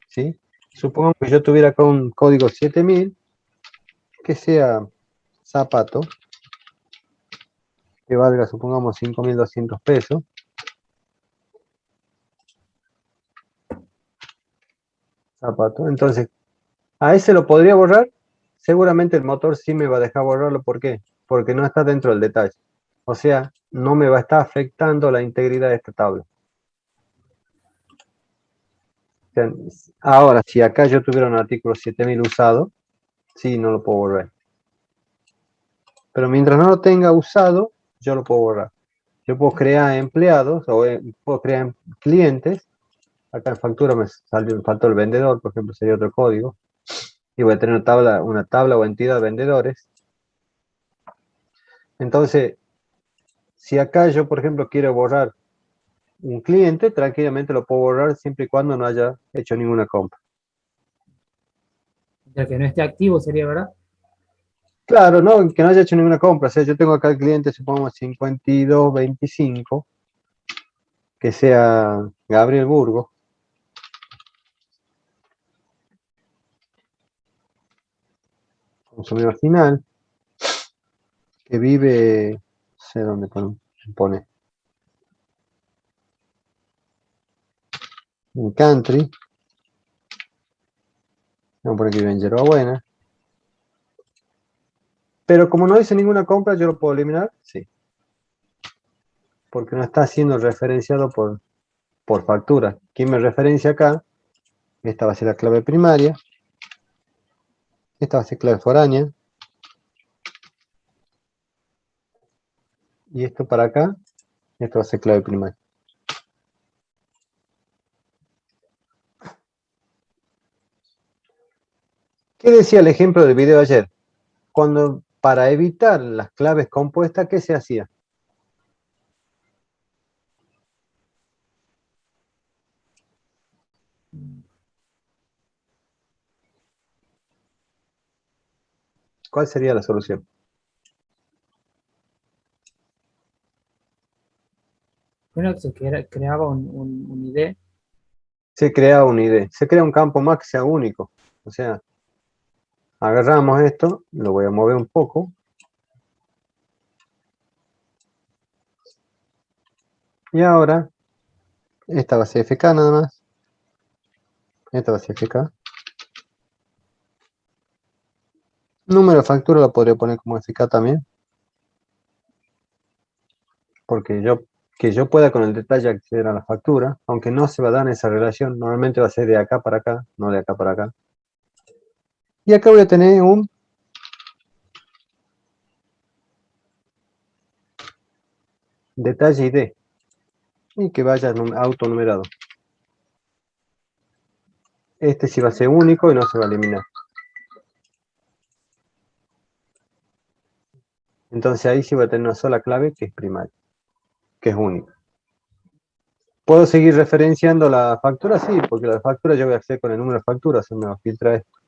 Speaker 1: ¿Sí? Supongamos que yo tuviera acá un código 7000, que sea zapato, que valga, supongamos, 5.200 pesos. Zapato. Entonces, a ese lo podría borrar. Seguramente el motor sí me va a dejar borrarlo. ¿Por qué? Porque no está dentro del detalle. O sea, no me va a estar afectando la integridad de esta tabla. O sea, ahora, si acá yo tuviera un artículo 7000 usado, sí, no lo puedo borrar. Pero mientras no lo tenga usado, yo lo puedo borrar. Yo puedo crear empleados o puedo crear clientes. Acá en factura me faltó el vendedor, por ejemplo, sería otro código. Y voy a tener una tabla o entidad de vendedores. Entonces, si acá yo, por ejemplo, quiero borrar un cliente, tranquilamente lo puedo borrar siempre y cuando no haya hecho ninguna compra.
Speaker 2: El que no esté activo sería, ¿verdad?
Speaker 1: Claro, no, que no haya hecho ninguna compra. O sea, yo tengo acá el cliente, supongamos 5225, que sea Gabriel Burgo. Consumidor final, que vive, no sé dónde pone, en Country. Vamos a poner que vive en Yerba Buena. Pero como no hice ninguna compra, yo lo puedo eliminar, sí. Porque no está siendo referenciado por factura. ¿Quién me referencia acá? Esta va a ser la clave primaria. Esta va a ser clave foránea. Y esto para acá, esto va a ser clave primaria. ¿Qué decía el ejemplo del video ayer? Cuando para evitar las claves compuestas, ¿qué se hacía? ¿Cuál sería la solución?
Speaker 2: Bueno, se creaba un ID.
Speaker 1: Se crea una ID. Se crea un campo más que sea único. O sea, agarramos esto, lo voy a mover un poco. Y ahora, esta va a ser FK nada más. Esta va a ser FK. Número de factura lo podría poner como FK también. Porque que yo pueda con el detalle acceder a la factura, aunque no se va a dar en esa relación, normalmente va a ser de acá para acá, no de acá para acá. Y acá voy a tener un detalle ID y que vaya autonumerado. Este sí va a ser único y no se va a eliminar. Entonces ahí sí voy a tener una sola clave que es primaria, que es única. ¿Puedo seguir referenciando la factura? Sí, porque la factura yo voy a hacer con el número de factura, se me va a filtrar esto.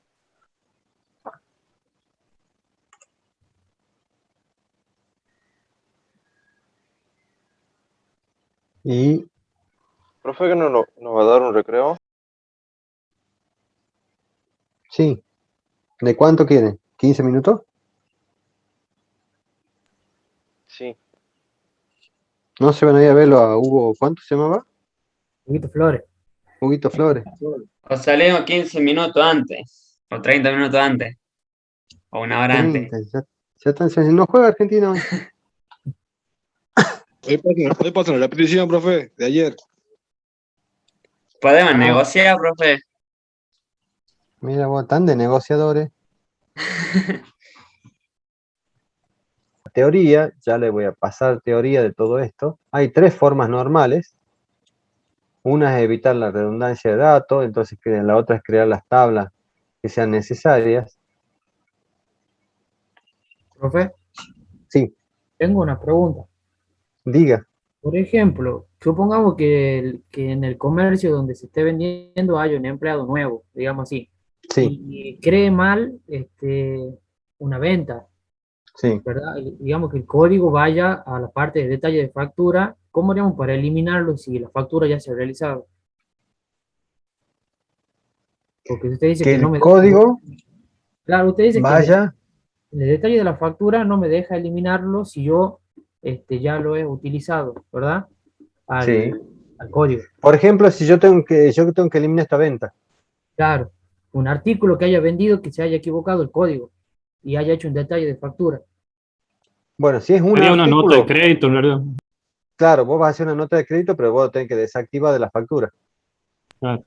Speaker 1: Y
Speaker 6: Profe, que no nos va a dar un recreo.
Speaker 1: sí, ¿De cuánto quieren? ¿15 minutos?
Speaker 6: Sí.
Speaker 1: No se van a ir a verlo a Hugo, ¿cuánto se llamaba?
Speaker 2: Huguito Flores.
Speaker 1: Huguito Flores.
Speaker 7: O salimos 15 minutos antes, o 30 minutos antes, o una hora antes.
Speaker 1: 30, ya están, no juega Argentina hoy.
Speaker 10: Hoy pasa la repetición, profe, de ayer.
Speaker 7: Podemos negociar, profe.
Speaker 1: Mira, vos, tan de negociadores. Teoría, ya le voy a pasar teoría de todo esto. Hay 3 formas normales. Una es evitar la redundancia de datos, entonces la otra es crear las tablas que sean necesarias.
Speaker 2: Profe,
Speaker 1: Sí,
Speaker 2: tengo una pregunta.
Speaker 1: diga.
Speaker 2: Por ejemplo, supongamos que en el comercio donde se esté vendiendo hay un empleado nuevo, digamos así,
Speaker 1: Sí,
Speaker 2: y cree mal una venta,
Speaker 1: sí.
Speaker 2: ¿verdad? Digamos que el código vaya a la parte de detalle de factura. ¿Cómo haríamos para eliminarlo si la factura ya se ha realizado? Porque usted dice
Speaker 1: Que
Speaker 2: que no
Speaker 1: el
Speaker 2: me...
Speaker 1: código
Speaker 2: Claro, usted dice que
Speaker 1: vaya,
Speaker 2: en el detalle de la factura no me deja eliminarlo si yo ya lo he utilizado, ¿verdad?
Speaker 1: sí.
Speaker 2: Al código.
Speaker 1: Por ejemplo, si yo tengo que eliminar esta venta.
Speaker 2: Claro, un artículo que haya vendido que se haya equivocado el código y haya hecho un detalle de factura.
Speaker 1: Bueno, si es un
Speaker 3: Sería una nota de
Speaker 1: artículo,
Speaker 3: crédito, en realidad.
Speaker 1: claro, vos vas a hacer una nota de crédito, pero vos lo tenés que desactivar de la factura.
Speaker 3: Claro.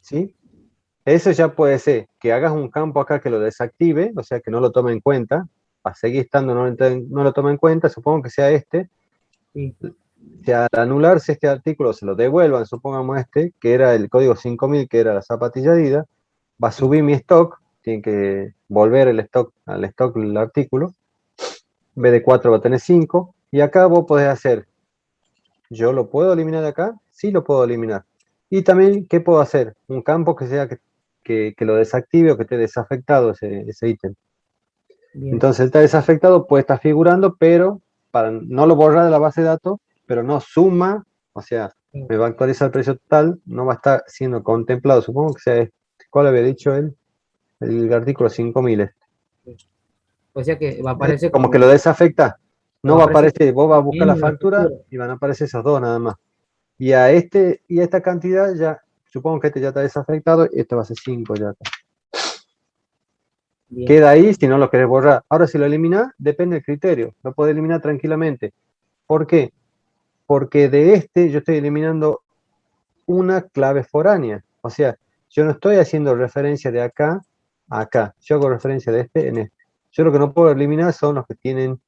Speaker 1: ¿Sí? Eso ya puede ser que hagas un campo acá que lo desactive, o sea, que no lo tome en cuenta, para seguir estando, no lo tome en cuenta, supongo que sea este,
Speaker 2: Sí,
Speaker 1: que al anularse este artículo se lo devuelvan, supongamos que era el código 5000, que era la zapatilla Adidas, va a subir mi stock, tiene que volver al stock del artículo, en vez de 4 va a tener 5, y acá vos podés hacer, ¿yo lo puedo eliminar de acá? Sí lo puedo eliminar. Y también, ¿qué puedo hacer? Un campo que sea que lo desactive o que esté desafectado ese ítem.
Speaker 2: bien,
Speaker 1: Entonces está desafectado, puede estar figurando, pero para no lo borrar de la base de datos, pero no suma, o sea, me va a actualizar el precio total, no va a estar siendo contemplado. Supongo que sea este. ¿Cuál había dicho él? El artículo 5000.
Speaker 2: o sea que va a aparecer
Speaker 1: Como que lo desafecta.
Speaker 2: va
Speaker 1: No
Speaker 2: a
Speaker 1: va a
Speaker 2: aparecer
Speaker 1: aparecer, vos vas a buscar la
Speaker 2: en la
Speaker 1: factura
Speaker 2: factura.
Speaker 1: y van a aparecer esos dos nada más. Y y a esta cantidad ya, supongo que este ya está desafectado y este va a ser 5 ya.
Speaker 2: Bien,
Speaker 1: Queda ahí si no lo querés borrar. Ahora, si lo eliminás, depende del criterio. Lo podés eliminar tranquilamente. ¿Por qué? Porque de este yo estoy eliminando una clave foránea. O sea, yo no estoy haciendo referencia de acá a acá. Yo hago referencia de este en este. Yo lo que no puedo eliminar son los que tienen,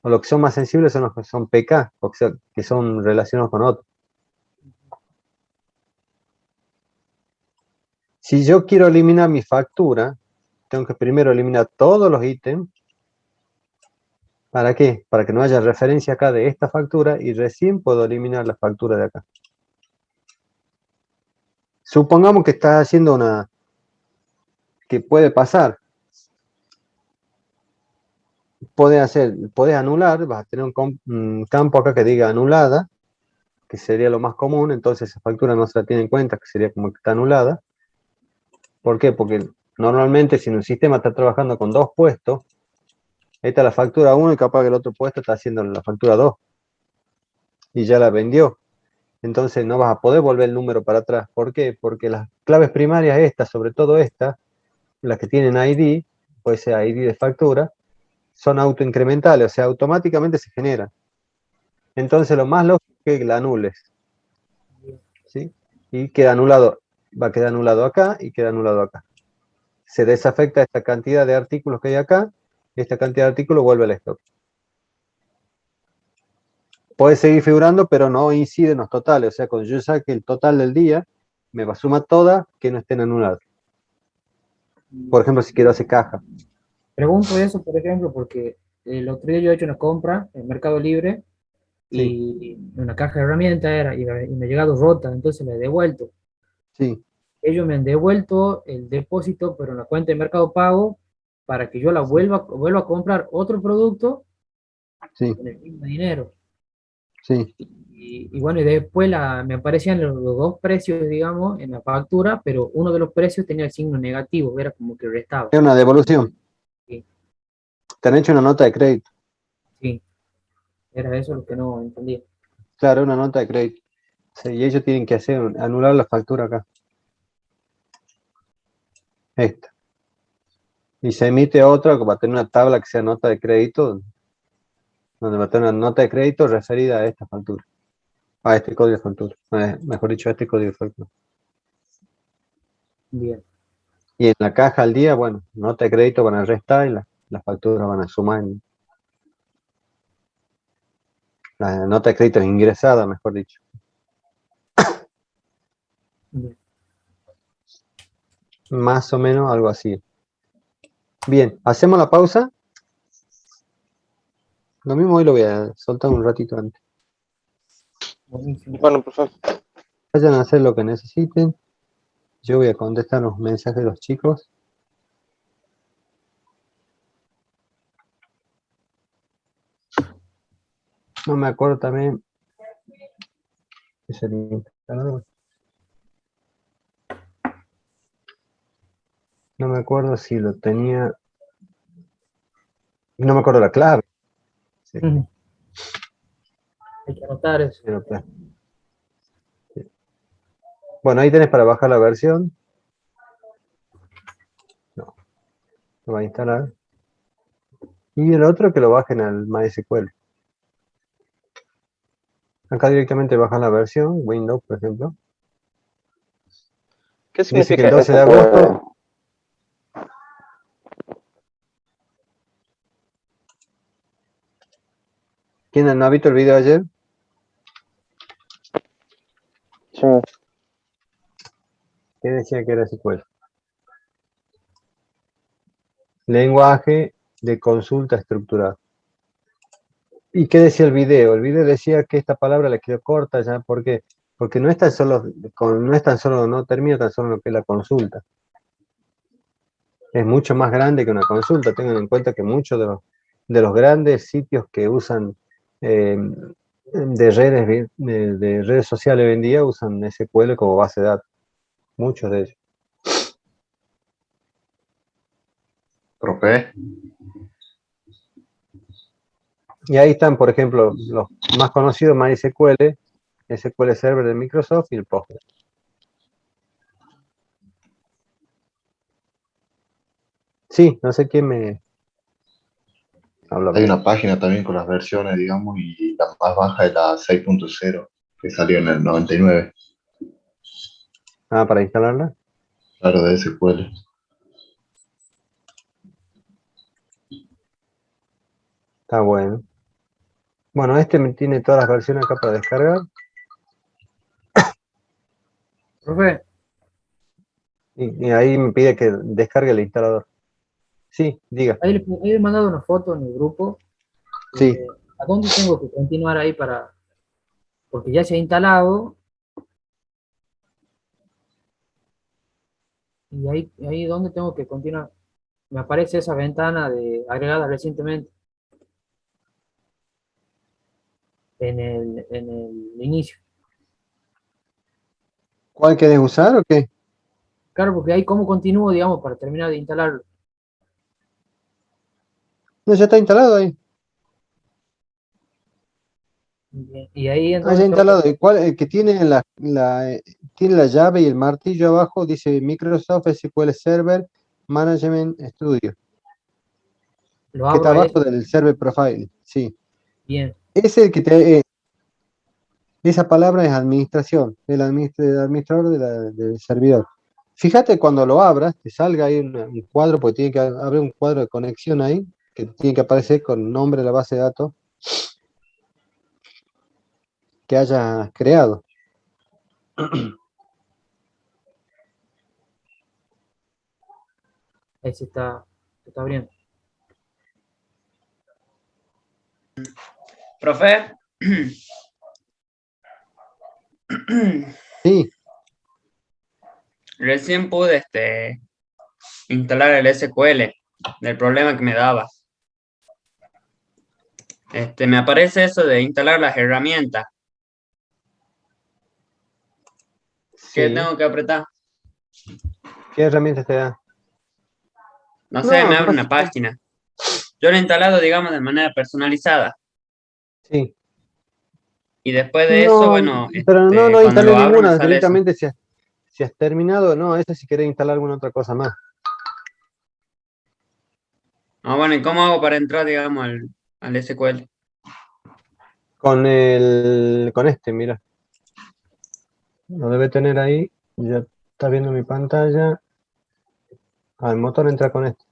Speaker 1: o los que son más sensibles son los que son PK, o sea, que son relacionados con otros. Si yo quiero eliminar mi factura, tengo que primero eliminar todos los ítems. ¿Para qué? Para que no haya referencia acá de esta factura y recién puedo eliminar la factura de acá. Supongamos que estás haciendo que puede pasar. Podés anular, vas a tener un campo acá que diga anulada, que sería lo más común, entonces esa factura no se la tiene en cuenta, que sería como que está anulada. ¿Por qué? Porque normalmente si en un sistema está trabajando con 2 puestos, esta es la factura 1 y capaz que el otro puesto está haciendo la factura 2 y ya la vendió. Entonces no vas a poder volver el número para atrás. ¿Por qué? Porque las claves primarias estas, sobre todo estas, las que tienen ID, puede ser ID de factura, son autoincrementales, o sea, automáticamente se generan. Entonces lo más lógico es que la anules. ¿Sí? Y queda anulado, va a quedar anulado acá y queda anulado acá. Se desafecta esta cantidad de artículos que hay acá, y esta cantidad de artículos vuelve al stock. Puede seguir figurando, pero no incide en los totales. O sea, cuando yo saque el total del día, me va a sumar todas que no estén anuladas. Por ejemplo, si quiero hacer caja.
Speaker 2: Pregunto eso, por ejemplo, porque el otro día yo he hecho una compra en Mercado Libre
Speaker 1: Sí,
Speaker 2: y una caja de herramientas era y me ha llegado rota, entonces la he devuelto.
Speaker 1: sí,
Speaker 2: Ellos me han devuelto el depósito, pero en la cuenta de Mercado Pago, para que yo la vuelva a comprar otro producto
Speaker 1: sí,
Speaker 2: con el mismo dinero.
Speaker 1: sí.
Speaker 2: Y bueno, y después me aparecían los dos precios, digamos, en la factura, pero uno de los precios tenía el signo negativo, era como que restaba.
Speaker 1: Es una devolución.
Speaker 2: Sí,
Speaker 1: Te han hecho una nota de crédito.
Speaker 2: sí, era eso lo que no entendía.
Speaker 1: Claro, una nota de crédito. Sí, y ellos tienen que anular la factura acá. Esta. Y se emite otra que va a tener una tabla que sea nota de crédito, donde va a tener una nota de crédito referida a esta factura. A este código de factura. Mejor dicho, a este código de factura.
Speaker 2: Bien,
Speaker 1: Y en la caja al día, bueno, nota de crédito van a restar y las facturas van a sumar. La nota de crédito es ingresada, mejor dicho.
Speaker 2: bien.
Speaker 1: Más o menos algo así. Bien, hacemos la pausa. Lo mismo hoy lo voy a soltar un ratito antes.
Speaker 2: Buenísimo.
Speaker 6: Bueno, profe.
Speaker 1: Vayan a hacer lo que necesiten. Yo voy a contestar los mensajes de los chicos. No me acuerdo también. Es el instalador. No me acuerdo si lo tenía. No me acuerdo la clave. Sí,
Speaker 2: Ujú. Hay que anotar eso.
Speaker 1: pero, sí. Bueno, ahí tenés para bajar la versión. No, lo va a instalar. Y el otro que lo bajen al MySQL. Acá directamente bajan la versión, Windows, por ejemplo.
Speaker 6: ¿Qué
Speaker 1: Dice que
Speaker 6: significa
Speaker 1: el 12 de
Speaker 6: SQL?
Speaker 1: agosto. ¿Quién no ha visto el video de ayer?
Speaker 6: Sí.
Speaker 1: ¿Qué decía que era SQL? Lenguaje de consulta estructurado. ¿Y qué decía el video? El video decía que esta palabra le quedó corta ya, ¿por qué? Porque no es tan solo, no termina tan solo en lo que es la consulta. Es mucho más grande que una consulta. Tengan en cuenta que muchos de los grandes sitios que usan de redes sociales hoy en día usan SQL como base de datos. Muchos de ellos.
Speaker 5: Profe,
Speaker 1: Y ahí están, por ejemplo, los más conocidos, MySQL, SQL Server de Microsoft y el Postgres. Sí, no sé quién me habla.
Speaker 5: hay una página también con las versiones, digamos, y la más baja es la 6.0, que salió en el 99,
Speaker 1: Ah, para instalarla.
Speaker 5: claro, de SQL.
Speaker 1: Está bueno. Bueno, este me tiene todas las versiones acá para descargar.
Speaker 2: Profe,
Speaker 1: Y ahí me pide que descargue el instalador. Sí, diga.
Speaker 2: ahí le he mandado una foto en el grupo.
Speaker 1: Sí.
Speaker 2: ¿A dónde tengo que continuar ahí para...? Porque ya se ha instalado. Y ahí ¿dónde tengo que continuar? Me aparece esa ventana agregada recientemente en el inicio.
Speaker 1: ¿Cuál querés usar o qué?
Speaker 2: Claro, porque ahí cómo continúo, digamos, para terminar de instalarlo.
Speaker 1: No, ya está instalado ahí.
Speaker 2: Bien, y ahí
Speaker 1: Ah,
Speaker 2: entonces
Speaker 1: ya
Speaker 2: tengo
Speaker 1: instalado. ¿Y cuál? El que tiene tiene la llave y el martillo abajo, dice Microsoft SQL Server Management Studio,
Speaker 2: lo
Speaker 1: que está
Speaker 2: abro a
Speaker 1: abajo
Speaker 2: eso.
Speaker 1: del Server Profile. Sí.
Speaker 2: Bien,
Speaker 1: Ese que esa palabra es administración, el administrador del servidor. Fíjate cuando lo abras, te salga ahí un cuadro, porque tiene que haber un cuadro de conexión ahí, que tiene que aparecer con el nombre de la base de datos que hayas creado.
Speaker 2: ahí se está abriendo.
Speaker 7: Profe,
Speaker 1: Sí,
Speaker 7: recién pude instalar el SQL del problema que me daba. Me aparece eso de instalar las herramientas, ¿Qué
Speaker 1: Sí.
Speaker 7: tengo que apretar?
Speaker 1: ¿Qué herramientas te da?
Speaker 7: No sé,
Speaker 1: No,
Speaker 7: me abre una página. Yo lo he instalado, digamos, de manera personalizada.
Speaker 1: Sí.
Speaker 7: Y después de eso, bueno,
Speaker 1: pero no
Speaker 7: cuando
Speaker 1: instalé
Speaker 7: lo abro me
Speaker 1: ninguna,
Speaker 7: sale eso.
Speaker 1: directamente si has terminado, no, ese si querés instalar alguna otra cosa más.
Speaker 7: Ah, bueno, ¿y cómo hago para entrar, digamos, al SQL?
Speaker 1: Con este, mira. Lo debe tener ahí, ya está viendo mi pantalla. El motor entra con este.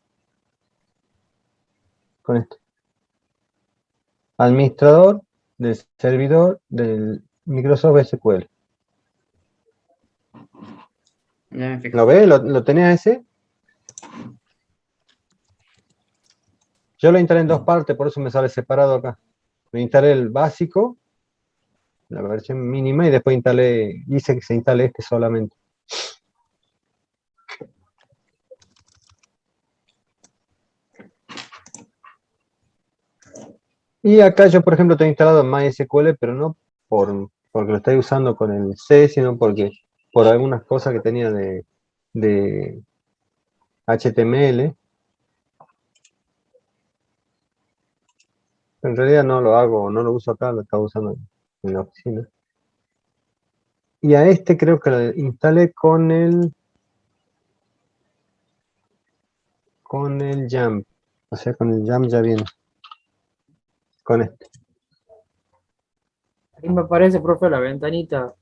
Speaker 1: Con este. Administrador del servidor del Microsoft SQL.
Speaker 7: Ya me fijo.
Speaker 1: ¿Lo ves? ¿Lo tenés ese? Yo lo instalé en dos partes, por eso me sale separado acá. Me instalé el básico, la versión mínima, y después hice que se instale este solamente. Y acá yo, por ejemplo, tengo instalado MySQL, pero no porque lo estoy usando con el C, sino por algunas cosas que tenía de HTML. En realidad no lo hago, no lo uso acá, lo estaba usando en la oficina. Y a este creo que lo instalé con el Jump. O sea, con el Jump ya viene. Con este.
Speaker 2: Ahí me aparece, profe, la ventanita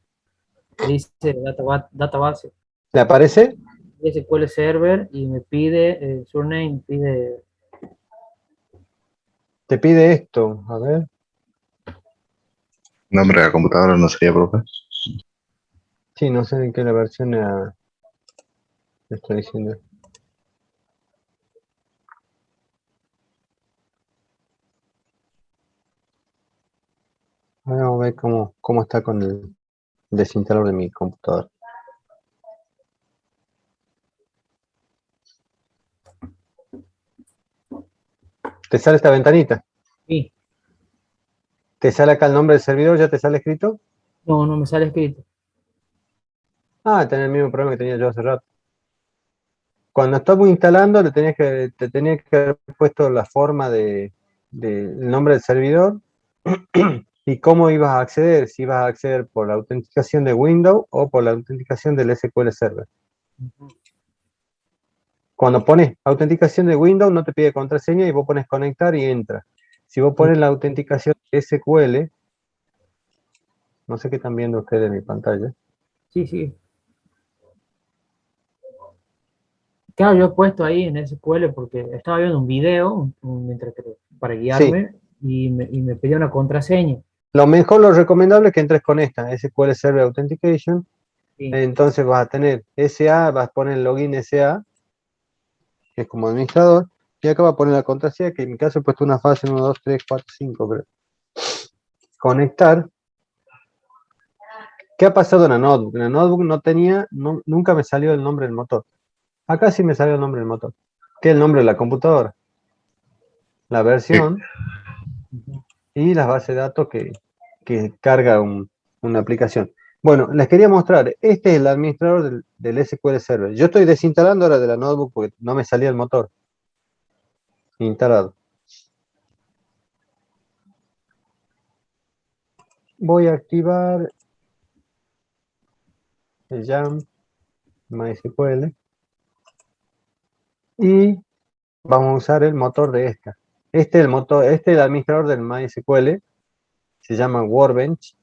Speaker 2: que dice database,
Speaker 1: ¿Le aparece?
Speaker 2: SQL Server, y me pide surname, pide.
Speaker 1: Te pide esto. A ver.
Speaker 5: Nombre de la computadora no sería, profe.
Speaker 1: Sí, no sé en qué la versión estoy diciendo. Ahora vamos a ver cómo está con el desinstalador de mi computadora. ¿Te sale esta ventanita?
Speaker 2: Sí.
Speaker 1: ¿Te sale acá el nombre del servidor? ¿Ya te sale escrito?
Speaker 2: No, no me sale escrito.
Speaker 1: Ah, tenés el mismo problema que tenía yo hace rato. Cuando estamos instalando, te tenía que haber puesto la forma del nombre del servidor y cómo ibas a acceder, si ibas a acceder por la autenticación de Windows o por la autenticación del SQL Server. Cuando pones autenticación de Windows, no te pide contraseña y vos pones conectar y entra. Si vos pones la autenticación de SQL, no sé qué están viendo ustedes en mi pantalla.
Speaker 2: Sí, sí. Claro, yo he puesto ahí en SQL porque estaba viendo un video para
Speaker 1: Sí,
Speaker 2: guiarme y me pedía una contraseña.
Speaker 1: lo recomendable es que entres con esta, SQL Server Authentication.
Speaker 2: Sí.
Speaker 1: Entonces vas a tener SA, vas a poner el login SA, que es como administrador, y acá va a poner la contraseña, que en mi caso he puesto una fase 1, 2, 3, 4, 5, creo. Conectar. ¿Qué ha pasado en la notebook? En la notebook nunca me salió el nombre del motor. Acá sí me salió el nombre del motor, que es el nombre de la computadora, la versión y las bases de datos que carga una aplicación. Bueno, les quería mostrar, este es el administrador del SQL Server. Yo estoy desinstalando ahora de la notebook porque no me salía el motor instalado. Voy a activar el Jam MySQL y vamos a usar el motor de esta. Este es el administrador del MySQL, se llama Workbench.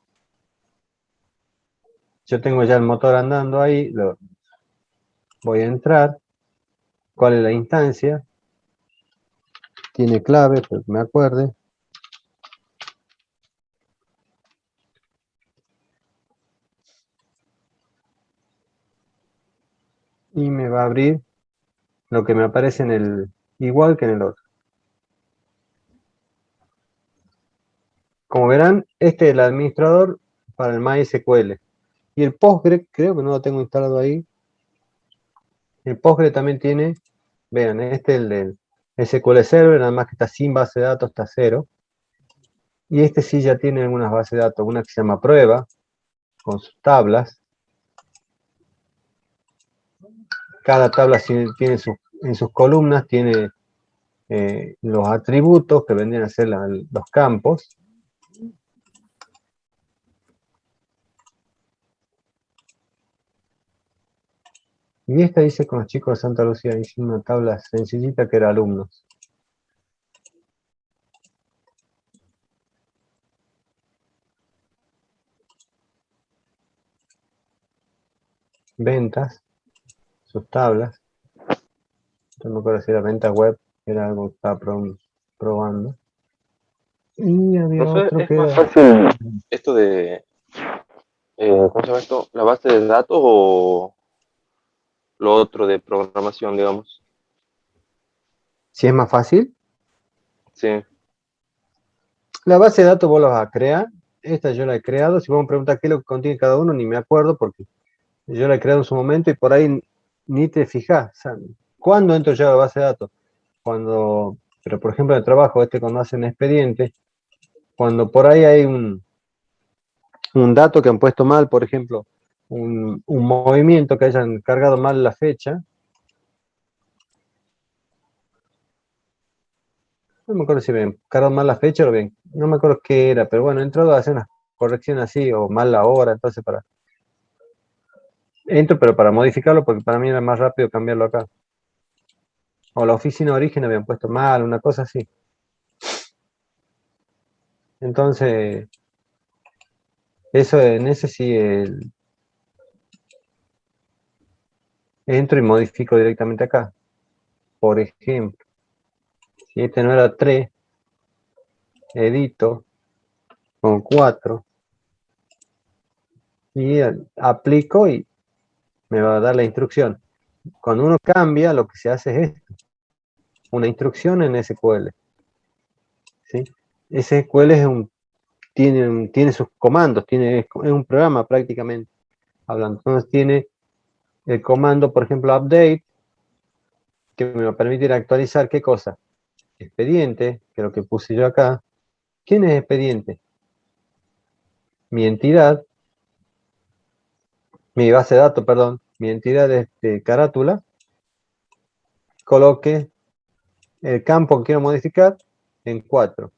Speaker 1: Yo tengo ya el motor andando ahí, voy a entrar. ¿Cuál es la instancia? Tiene clave, pero que me acuerde. Y me va a abrir lo que me aparece igual que en el otro. Como verán, este es el administrador para el MySQL. Y el Postgre, creo que no lo tengo instalado ahí. El Postgre también tiene, vean, este es el del SQL Server, nada más que está sin base de datos, está cero. Y este sí ya tiene algunas bases de datos, una que se llama prueba, con sus tablas. Cada tabla tiene en sus columnas, tiene los atributos que vendrían a ser los campos. Y esta hice con los chicos de Santa Lucía, hice una tabla sencillita que era alumnos. Ventas, sus tablas. No me acuerdo si era venta web, era algo que estaba probando. Y había
Speaker 6: Profe,
Speaker 1: otro
Speaker 6: ¿es
Speaker 1: que
Speaker 6: más
Speaker 1: era...
Speaker 6: fácil esto de, ¿cómo se llama esto? ¿La base de datos o lo otro de programación, digamos?
Speaker 1: Si es más fácil,
Speaker 6: Sí.
Speaker 1: la base de datos vos la vas a crear. Esta yo la he creado. Si vos me preguntás qué es lo que contiene cada uno, ni me acuerdo porque yo la he creado en su momento y por ahí ni te fijás. O sea, ¿cuándo entro yo a la base de datos? Pero por ejemplo en el trabajo, cuando hacen expediente, cuando por ahí hay un dato que han puesto mal, por ejemplo, un movimiento que hayan cargado mal la fecha, no me acuerdo si bien cargaron mal la fecha o bien, no me acuerdo qué era, pero bueno, he entrado a hacer una corrección así, o mal la hora, entonces entro, pero para modificarlo, porque para mí era más rápido cambiarlo acá. O la oficina de origen habían puesto mal, una cosa así. Entonces, eso en ese sí, entro y modifico directamente acá. Por ejemplo, si este no era 3, edito con 4 y aplico y me va a dar la instrucción. Cuando uno cambia, lo que se hace es esto, una instrucción en SQL. ¿Sí? SQL tiene sus comandos, es un programa prácticamente hablando. Entonces tiene el comando, por ejemplo, update, que me va a permitir actualizar ¿qué cosa? Expediente, que es lo que puse yo acá. ¿Quién es expediente? Mi entidad, mi base de datos, perdón, mi entidad de carátula, coloque el campo que quiero modificar en 4.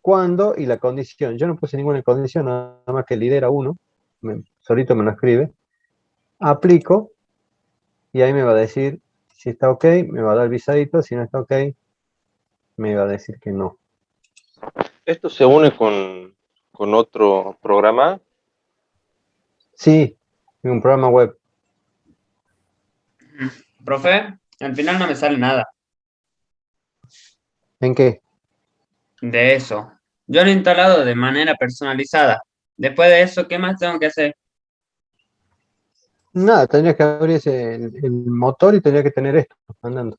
Speaker 1: ¿Cuándo? Y la condición. Yo no puse ninguna condición, nada más que lidera 1, solito me lo escribe. Aplico, y ahí me va a decir si está ok, me va a dar visadito, si no está ok, me va a decir que no.
Speaker 6: ¿Esto se une con otro programa?
Speaker 1: Sí, en un programa web.
Speaker 7: Profe, al final no me sale nada
Speaker 1: ¿En qué?
Speaker 7: de eso. Yo lo he instalado de manera personalizada. Después de eso, ¿qué más tengo que hacer?
Speaker 1: Nada, tendría que abrir el motor y tendría que tener esto andando.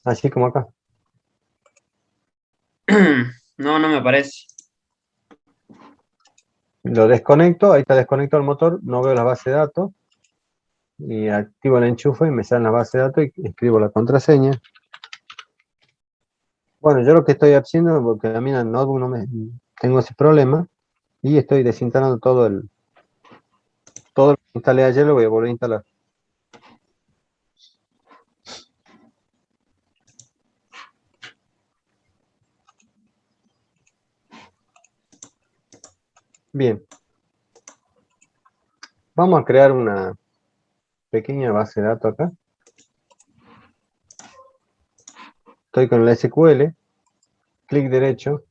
Speaker 1: Así como acá.
Speaker 7: No, no me parece.
Speaker 1: Lo desconecto, ahí está desconectado el motor, no veo la base de datos. Y activo el enchufe y me sale la base de datos y escribo la contraseña. Bueno, yo lo que estoy haciendo, porque a mí en el notebook tengo ese problema, y estoy desinstalando todo lo que instalé ayer, lo voy a volver a instalar. Bien. Vamos a crear una pequeña base de datos acá. Estoy con el SQL, clic derecho.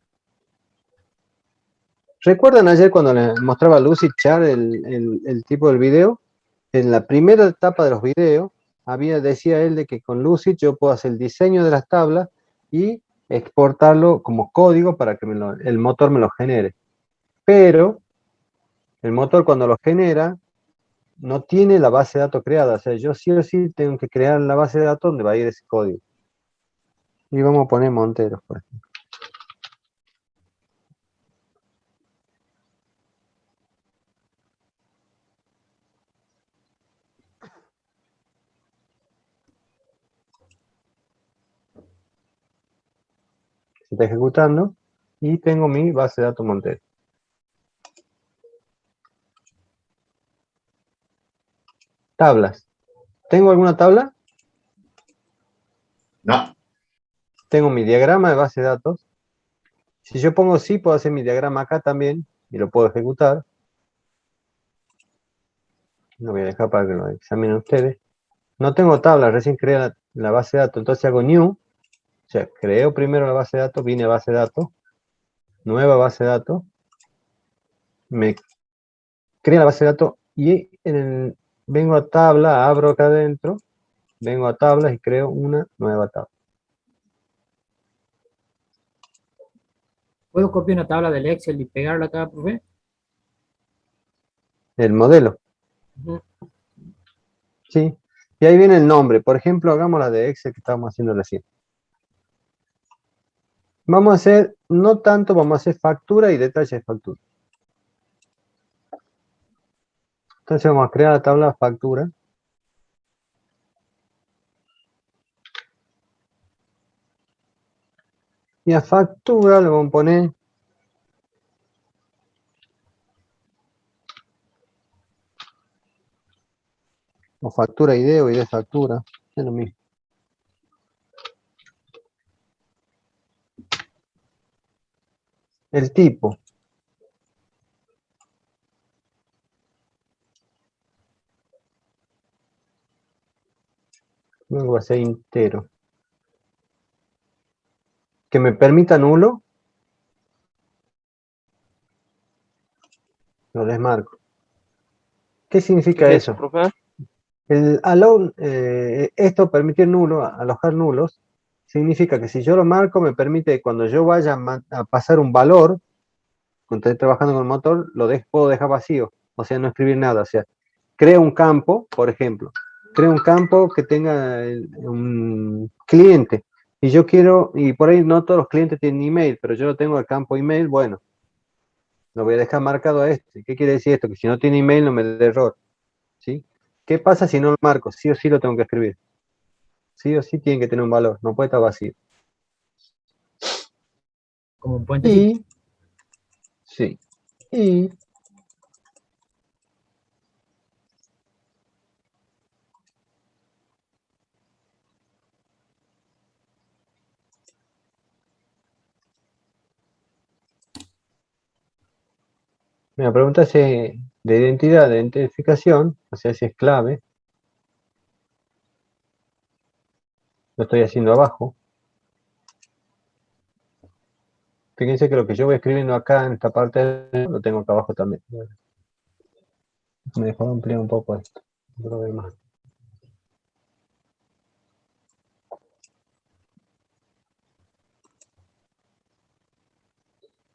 Speaker 1: ¿Recuerdan ayer cuando les mostraba Lucid Chart el tipo del video? En la primera etapa de los videos, decía él de que con Lucid yo puedo hacer el diseño de las tablas y exportarlo como código para que el motor me lo genere. Pero el motor cuando lo genera no tiene la base de datos creada. O sea, yo sí o sí tengo que crear la base de datos donde va a ir ese código. Y vamos a poner Monteros, por ejemplo. Se está ejecutando y tengo mi base de datos Montero. Tablas. ¿Tengo alguna tabla?
Speaker 5: No.
Speaker 1: Tengo mi diagrama de base de datos. Si yo pongo sí, puedo hacer mi diagrama acá también y lo puedo ejecutar. Lo voy a dejar para que lo examinen ustedes. No tengo tabla, recién creé la base de datos, entonces hago new. O sea, creo primero la base de datos, vine a base de datos, nueva base de datos, me crea la base de datos y vengo a tabla, abro acá adentro, vengo a tablas y creo una nueva tabla.
Speaker 2: ¿Puedo copiar una tabla del Excel y pegarla acá, profe?
Speaker 1: El modelo,
Speaker 2: Ujú.
Speaker 1: ¿sí? Y ahí viene el nombre. Por ejemplo, hagamos la de Excel que estábamos haciendo recién. Vamos a hacer, no tanto, vamos a hacer factura y detalle de factura. Entonces vamos a crear la tabla factura. Y a factura le vamos a poner o factura ID o ID factura, es lo mismo. El tipo. Luego va a ser entero. Que me permita nulo. Lo desmarco. ¿Qué significa
Speaker 6: ¿Qué es eso,
Speaker 1: eso?
Speaker 6: profe?
Speaker 1: El allow, esto permitir nulo, alojar nulos, significa que si yo lo marco me permite que cuando yo vaya a pasar un valor, cuando estoy trabajando con el motor, puedo dejar vacío, o sea, no escribir nada. O sea, creo un campo, por ejemplo, creo un campo que tenga un cliente, y yo quiero, y por ahí no todos los clientes tienen email, pero yo lo tengo el campo email, bueno, lo voy a dejar marcado a este. ¿Qué quiere decir esto? Que si no tiene email no me dé error, ¿sí? ¿Qué pasa si no lo marco? Sí o sí lo tengo que escribir. Sí o sí tiene que tener un valor, no puede estar vacío.
Speaker 2: Como un puentecito.
Speaker 1: Y, sí, y me pregunta si de identidad, de identificación, o sea, si es clave. Lo estoy haciendo abajo. Fíjense que lo que yo voy escribiendo acá en esta parte lo tengo acá abajo también. Me dejó ampliar un poco esto. No lo veo más.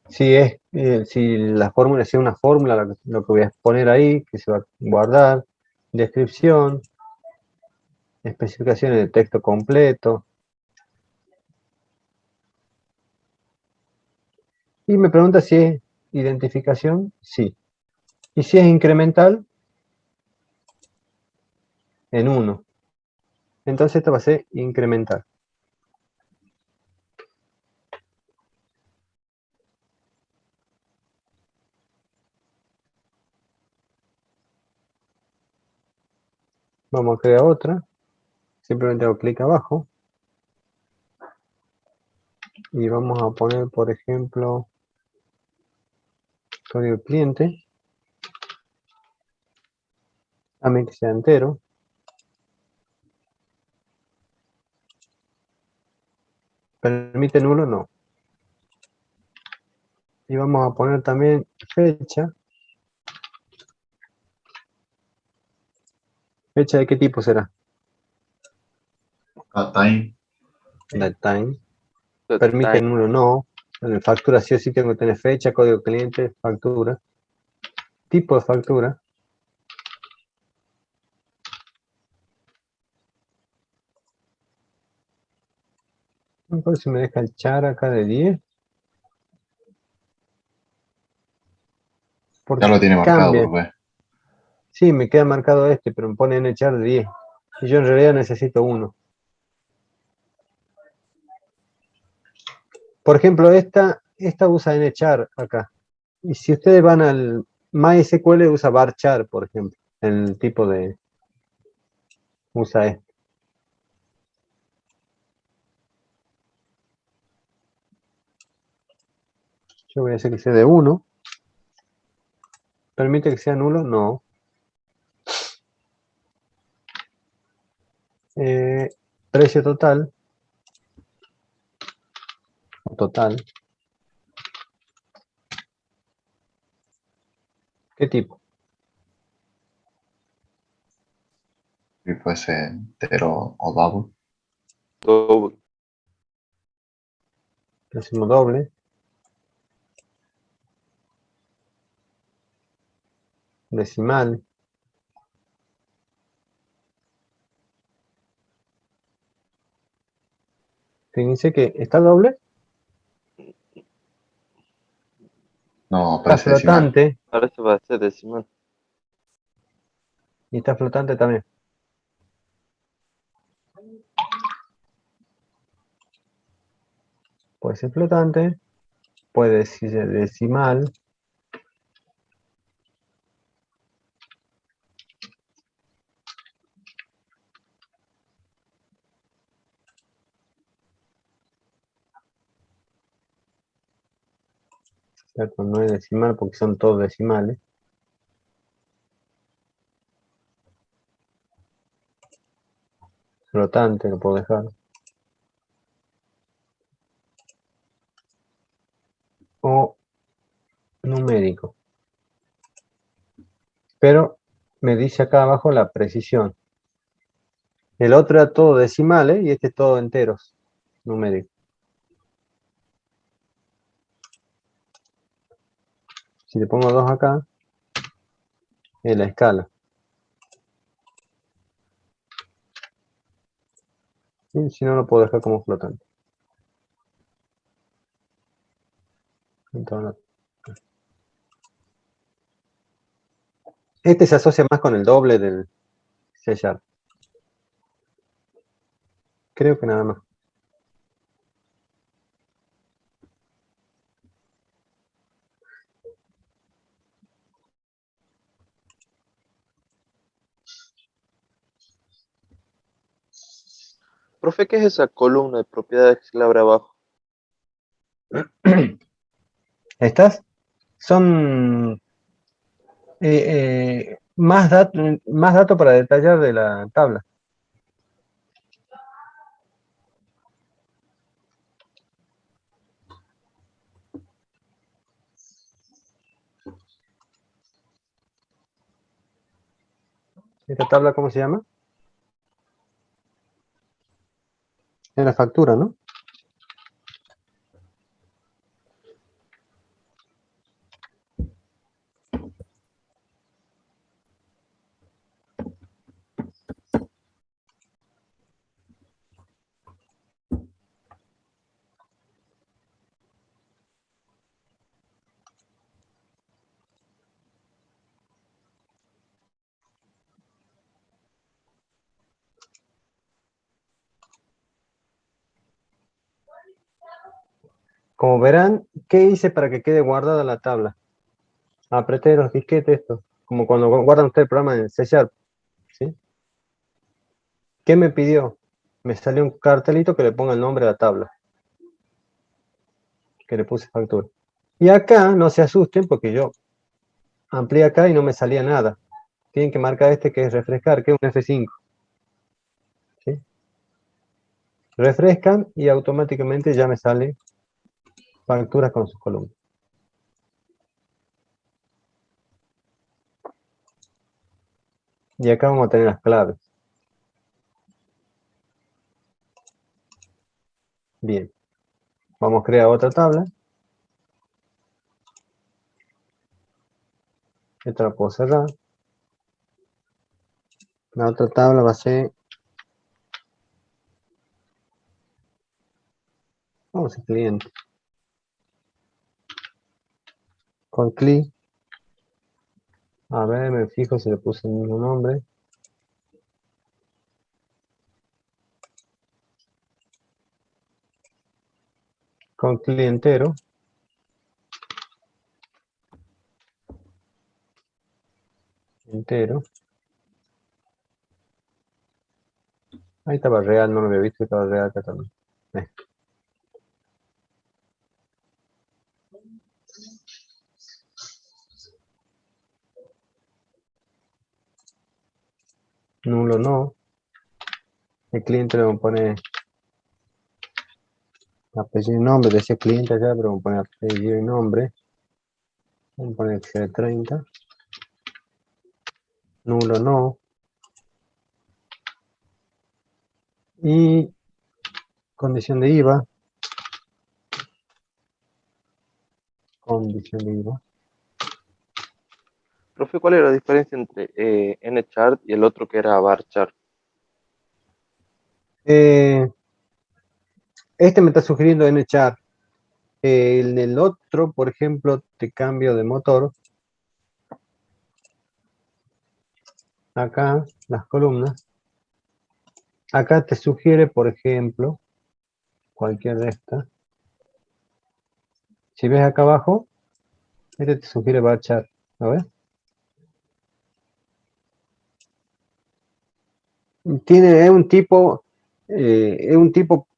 Speaker 1: Si la fórmula es una fórmula, lo que voy a poner ahí, que se va a guardar, descripción, especificaciones de texto completo. Y me pregunta si es identificación, sí. Y si es incremental, en 1. Entonces esto va a ser incremental. Vamos a crear otra. Simplemente hago clic abajo. Y vamos a poner, por ejemplo, código cliente. También que sea entero. ¿Permite nulo? No. Y vamos a poner también fecha. ¿Fecha de qué tipo será?
Speaker 5: Time.
Speaker 1: Datetime. Permite nulo, no. En el factura sí o sí tengo que tener fecha, código cliente, factura. Tipo de factura. A ver si me deja el char acá de 10. Porque
Speaker 5: Ya lo tiene marcado,
Speaker 1: cambia.
Speaker 5: profe.
Speaker 1: Sí, me queda marcado este, pero me pone en el char de 10. Y yo en realidad necesito 1. Por ejemplo, esta usa nchar acá. Y si ustedes van al MySQL, usa varchar, por ejemplo, el tipo de usa este. Yo voy a hacer que sea de 1. ¿Permite que sea nulo? No. Precio total. Total. ¿Qué tipo?
Speaker 5: Si fuese entero o double.
Speaker 6: Doble.
Speaker 1: Hacemos doble. Decimal. Fíjense que está doble,
Speaker 5: No,
Speaker 1: está
Speaker 5: parece decimal.
Speaker 1: flotante
Speaker 6: Ahora se va a hacer decimal.
Speaker 1: y está flotante también. Puede ser flotante, puede ser decimal. ¿Cierto? No es decimal porque son todos decimales. Flotante lo puedo dejar. O numérico. Pero me dice acá abajo la precisión. El otro era todo decimales y este es todo enteros, numérico. Si le pongo 2 acá, es la escala. Y si no, lo puedo dejar como flotante. Entonces, este se asocia más con el doble del C Sharp. Creo que nada más.
Speaker 6: Profe, ¿qué es esa columna de propiedades que se le abre abajo?
Speaker 1: Estas son más datos para detallar de la tabla. ¿Esta tabla cómo se llama? Es la factura, ¿no? Como verán, ¿qué hice para que quede guardada la tabla? Apreté los disquetes estos, como cuando guardan usted el programa en C Sharp, ¿sí? ¿Qué me pidió? Me salió un cartelito que le ponga el nombre a la tabla, que le puse factura. Y acá, no se asusten porque yo amplié acá y no me salía nada. Tienen que marcar este que es refrescar, que es un F5. ¿Sí? Refrescan y automáticamente ya me sale facturas con sus columnas. Y acá vamos a tener las claves. Bien. Vamos a crear otra tabla. Esta la puedo cerrar. La otra tabla va a ser... Vamos a cliente. Con clic. A ver, me fijo si le puse el mismo nombre. Con clic entero. Entero. Ahí estaba real, no lo había visto, estaba real acá también. Nulo no. El cliente le vamos a poner apellido y nombre, decía cliente acá, pero vamos a poner apellido y nombre. Vamos a poner que sea 30. Nulo no. Y condición de IVA. Condición de IVA.
Speaker 6: Profe, ¿cuál era la diferencia entre nchart y el otro que era varchar?
Speaker 1: Este me está sugiriendo nchart. En el otro, por ejemplo, te cambio de motor. Acá, las columnas. Acá te sugiere, por ejemplo, cualquier de estas. Si ves acá abajo, este te sugiere varchar. ¿Lo ves? Es un tipo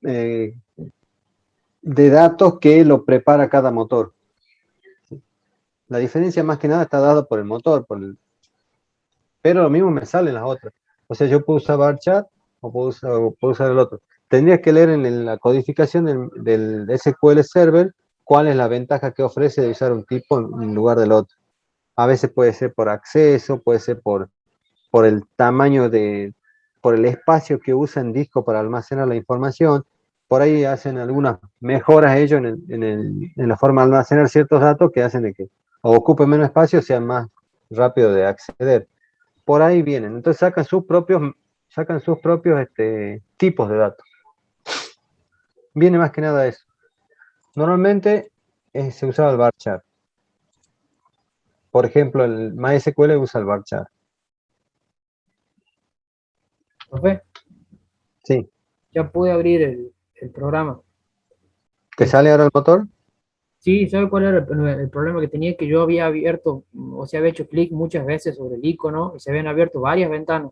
Speaker 1: de datos que lo prepara cada motor. La diferencia más que nada está dada por el motor, pero lo mismo me sale en las otras. O sea, yo puedo usar varchar o puedo usar el otro. Tendría que leer en la codificación del SQL Server cuál es la ventaja que ofrece de usar un tipo en lugar del otro. A veces puede ser por acceso, puede ser por el tamaño por el espacio que usa en disco para almacenar la información. Por ahí hacen algunas mejoras ellos en la forma de almacenar ciertos datos que hacen de que o ocupe menos espacio o sea más rápido de acceder. Por ahí vienen. Entonces sacan sus propios tipos de datos. Viene más que nada eso. Normalmente se usaba el varchar. Por ejemplo, el MySQL usa el varchar.
Speaker 2: Profe,
Speaker 1: Sí.
Speaker 2: ya pude abrir el programa.
Speaker 1: ¿Te sale ahora el motor?
Speaker 2: Sí, ¿sabe cuál era el problema que tenía? Que yo había abierto, o sea, había hecho clic muchas veces sobre el icono y se habían abierto varias ventanas.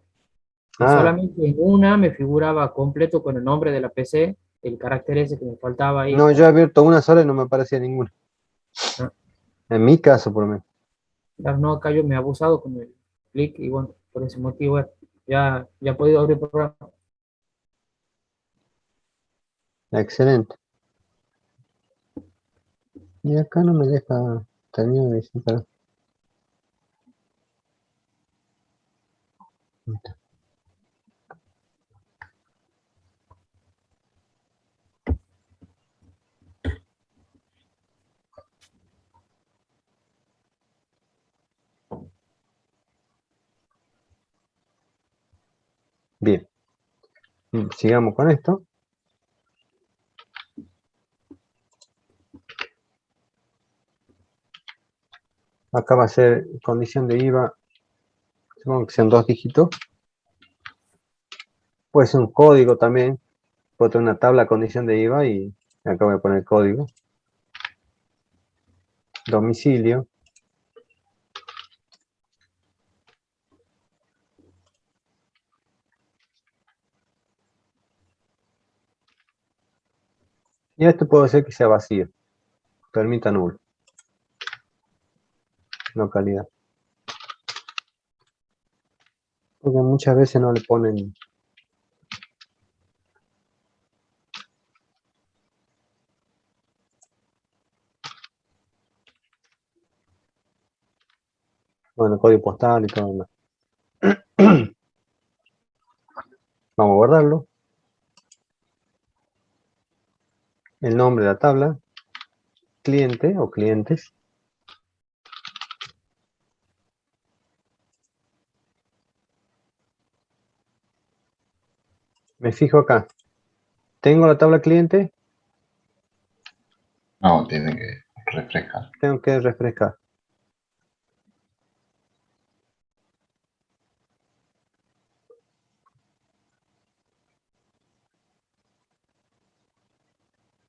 Speaker 2: Y
Speaker 1: Ah,
Speaker 2: solamente en una me figuraba completo con el nombre de la PC, el carácter ese que me faltaba ahí.
Speaker 1: no, yo he abierto una sola y no me aparecía ninguna.
Speaker 2: Ah,
Speaker 1: En mi caso, por lo menos.
Speaker 2: claro, no, acá yo me he abusado con el clic y bueno, por ese motivo ya he podido abrir el programa.
Speaker 1: Excelente. Y acá no me deja terminar de visitar. Bien. Sigamos con esto. Acá va a ser condición de IVA. Supongo que sean 2 dígitos. Puede ser un código también. Puedo tener una tabla condición de IVA y acá voy a poner código. Domicilio. Y esto puede ser que sea vacío. Permita nulo. Localidad. Porque muchas veces no le ponen. Bueno, código postal y todo lo demás. Vamos a guardarlo. El nombre de la tabla. Cliente o clientes. Me fijo acá. ¿Tengo la tabla cliente?
Speaker 5: No, tiene que refrescar.
Speaker 1: Tengo que refrescar.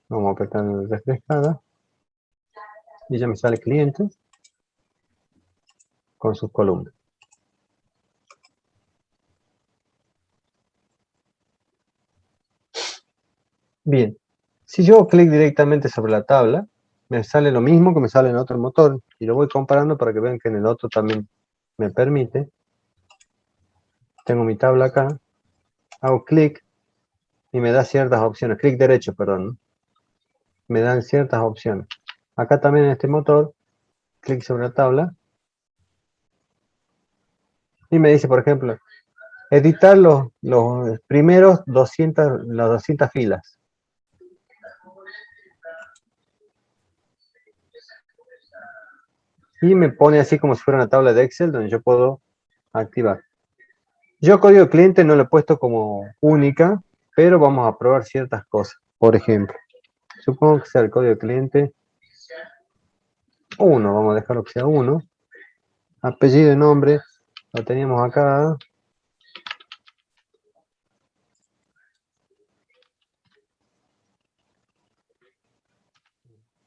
Speaker 1: Vamos a apretar refrescada. Y ya me sale cliente con sus columnas. Bien, si yo hago clic directamente sobre la tabla, me sale lo mismo que me sale en otro motor, y lo voy comparando para que vean que en el otro también me permite. Tengo mi tabla acá, hago clic y me da ciertas opciones, clic derecho, perdón, me dan ciertas opciones. Acá también en este motor, clic sobre la tabla, y me dice, por ejemplo, editar los primeros 200, las 200 filas. Y me pone así como si fuera una tabla de Excel donde yo puedo activar. Yo código cliente no lo he puesto como única, pero vamos a probar ciertas cosas. Por ejemplo, supongo que sea el código cliente 1, vamos a dejarlo que sea 1. Apellido y nombre, lo teníamos acá.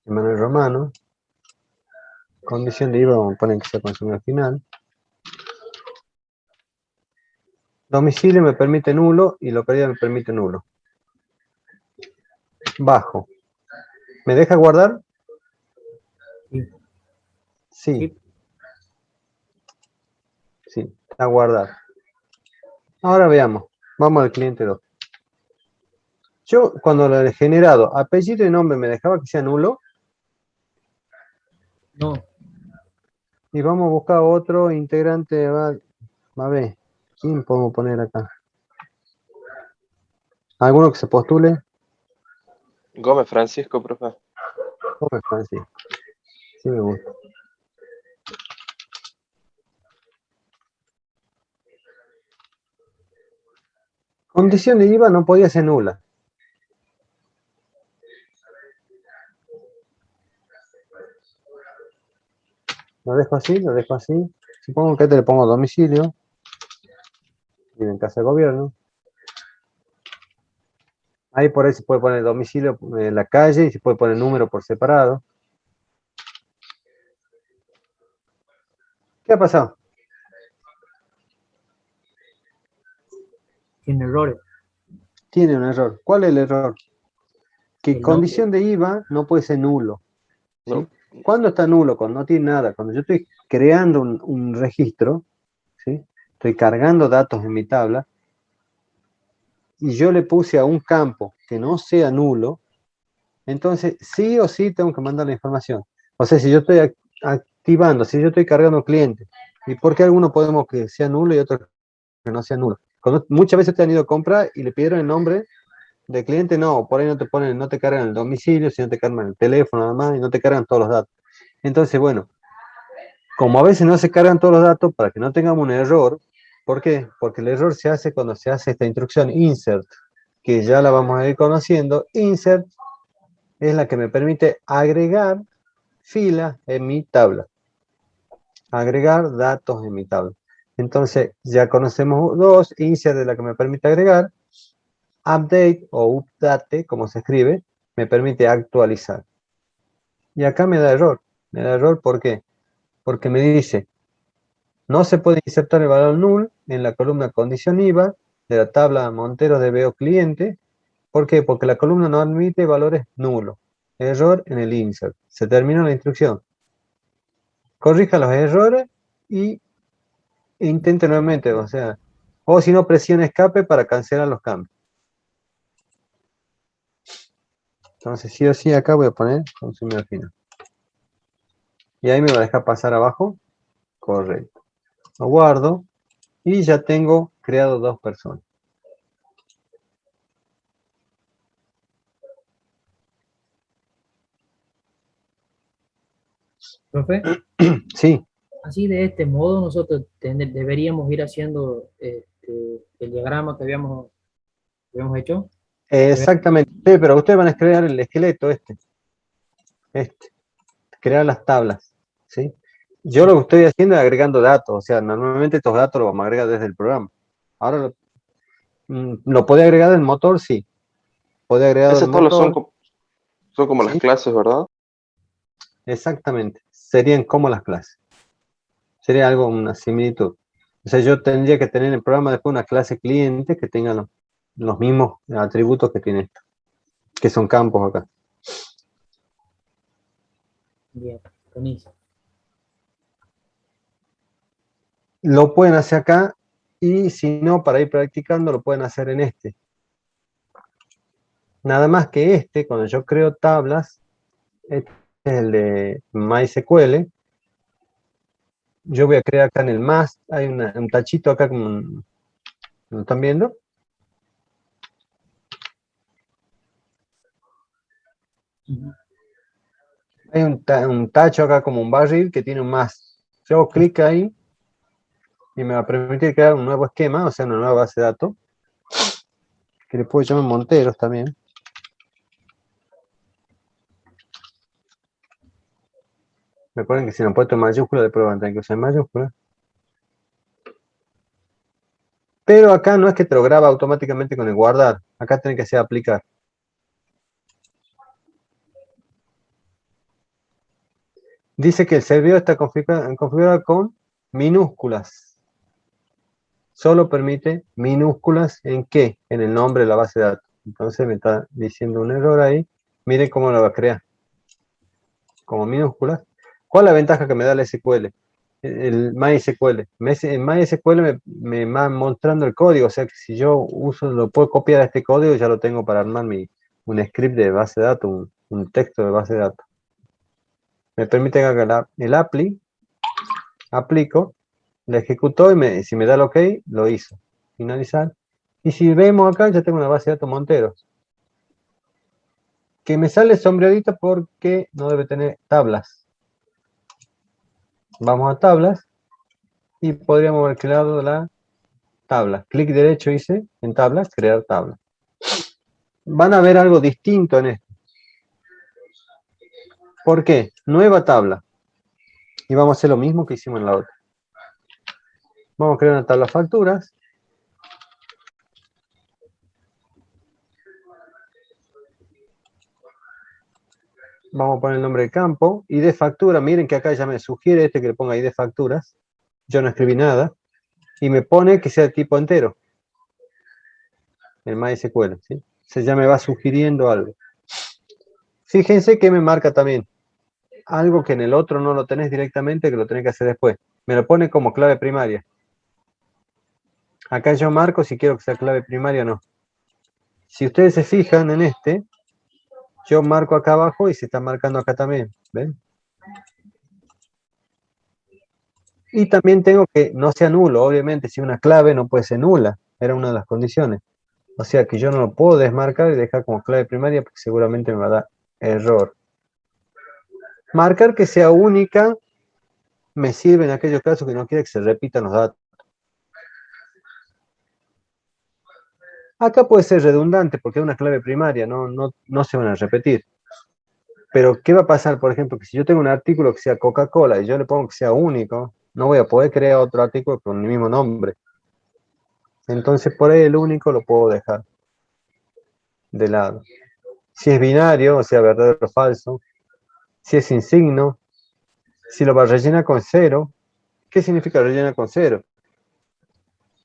Speaker 1: Manuel Romano. Condición de IVA, vamos a poner que sea consumidor final. Domicilio me permite nulo y localidad me permite nulo. Bajo. ¿Me deja guardar?
Speaker 2: Sí.
Speaker 1: Sí. Sí, está guardado. Ahora veamos. Vamos al cliente 2. Yo cuando lo he generado, apellido y nombre me dejaba que sea nulo.
Speaker 2: No.
Speaker 1: Y vamos a buscar otro integrante. A ver, ¿quién podemos poner acá? ¿Alguno que se postule?
Speaker 6: Gómez Francisco, profe.
Speaker 1: Gómez Francisco. Sí me gusta. Condición de IVA no podía ser nula. Lo dejo así, lo dejo así. Supongo que te le pongo domicilio. Vive en casa de gobierno. Ahí por ahí se puede poner domicilio en la calle y se puede poner número por separado. ¿Qué ha pasado?
Speaker 2: Tiene errores.
Speaker 1: Tiene un error. ¿Cuál es el error? Que
Speaker 2: El
Speaker 1: condición de IVA no puede ser nulo. ¿Sí?
Speaker 6: No.
Speaker 1: ¿Cuándo está nulo? Cuando no tiene nada. Cuando yo estoy creando un registro, ¿sí? Estoy cargando datos en mi tabla y yo le puse a un campo que no sea nulo, entonces sí o sí tengo que mandar la información. O sea, si yo estoy activando, si yo estoy cargando clientes, ¿y por qué algunos podemos que sea nulo y otros que no sea nulo? Cuando muchas veces te han ido a comprar y le pidieron el nombre de cliente, no, por ahí no te ponen, no te cargan el domicilio, sino te cargan el teléfono nada más y no te cargan todos los datos. Entonces, bueno, como a veces no se cargan todos los datos para que no tengamos un error, ¿por qué? Porque el error se hace cuando se hace esta instrucción insert, que ya la vamos a ir conociendo. Insert es la que me permite agregar filas en mi tabla. Agregar datos en mi tabla. Entonces, ya conocemos dos. Insert es la que me permite agregar. Update o update, como se escribe, me permite actualizar. Y acá me da error. Me da error, ¿por qué? Porque me dice, no se puede insertar el valor null en la columna condición IVA de la tabla Montero de Veo Cliente. ¿Por qué? Porque la columna no admite valores nulos. Error en el insert. Se terminó la instrucción. Corrija los errores y intente nuevamente, o sea, o si no, presione escape para cancelar los cambios. Entonces, sí o sí, acá voy a poner consumidor final. Y ahí me va a dejar pasar abajo. Correcto. Lo guardo y ya tengo creado dos personas.
Speaker 2: Profe,
Speaker 1: Sí,
Speaker 2: así de este modo nosotros deberíamos ir haciendo el diagrama que habíamos hecho.
Speaker 1: exactamente. Sí, pero ustedes van a crear el esqueleto este. Crear las tablas. ¿Sí? Yo lo que estoy haciendo es agregando datos. O sea, normalmente estos datos los vamos a agregar desde el programa. Ahora lo puede agregar del motor, sí. Puede agregar del
Speaker 6: Esas tablas
Speaker 1: motor.
Speaker 6: son como las
Speaker 1: ¿Sí?
Speaker 6: clases, ¿verdad?
Speaker 1: Exactamente. Serían como las clases. Sería algo, una similitud. O sea, yo tendría que tener en el programa después una clase cliente que tenga los mismos atributos que tiene esta. que son campos acá.
Speaker 2: Bien, buenísimo.
Speaker 1: Lo pueden hacer acá y si no, para ir practicando, lo pueden hacer en este. Nada más que este, cuando yo creo tablas, este es el de MySQL. Yo voy a crear acá en el más, hay un tachito acá, como ¿lo están viendo? Hay un tacho acá como un barril que tiene un más. Yo hago clic ahí y me va a permitir crear un nuevo esquema, o sea, una nueva base de datos, que le puedo llamar Monteros también. Recuerden que si no han puesto en mayúscula, después van a tener que usar en mayúscula. Pero acá no es que te lo graba automáticamente con el guardar. Acá tiene que ser aplicar. Dice que el servidor está configurado con minúsculas. Solo permite minúsculas ¿en qué? En el nombre de la base de datos. Entonces me está diciendo un error ahí. Miren cómo lo va a crear. Como minúsculas. ¿Cuál es la ventaja que me da el SQL? El MySQL. En MySQL me va mostrando el código. O sea que si yo lo puedo copiar a este código, ya lo tengo para armar un script de base de datos, un texto de base de datos. Me permite que haga el aplico, le ejecutó y si me da el OK, lo hizo. Finalizar. Y si vemos acá, ya tengo una base de datos Monteros. Que me sale sombreadita porque no debe tener tablas. Vamos a tablas y podríamos haber creado la tabla. Clic derecho hice en tablas, crear tabla. Van a ver algo distinto en esto. ¿Por qué? Nueva tabla. Y vamos a hacer lo mismo que hicimos en la otra. Vamos a crear una tabla facturas. Vamos a poner el nombre del campo. ID factura. Miren que acá ya me sugiere que le ponga ID facturas. Yo no escribí nada. Y me pone que sea de tipo entero. El MySQL. ¿Sí? Se ya me va sugiriendo algo. Fíjense que me marca también algo que en el otro no lo tenés directamente, que lo tenés que hacer después. Me lo pone como clave primaria. Acá yo marco si quiero que sea clave primaria o no. Si ustedes se fijan en este, yo marco acá abajo y se está marcando acá también. ¿Ven? Y también tengo que no sea nulo. Obviamente, si una clave no puede ser nula. Era una de las condiciones. O sea que yo no lo puedo desmarcar y dejar como clave primaria porque seguramente me va a dar error. Marcar que sea única me sirve en aquellos casos que no quiere que se repitan los datos. Acá puede ser redundante porque es una clave primaria, no se van a repetir. Pero, ¿qué va a pasar, por ejemplo, que si yo tengo un artículo que sea Coca-Cola y yo le pongo que sea único, no voy a poder crear otro artículo con el mismo nombre? Entonces, por ahí el único lo puedo dejar de lado. Si es binario, o sea, verdadero o falso, si es sin signo, si lo va a rellenar con cero. ¿Qué significa rellenar con cero?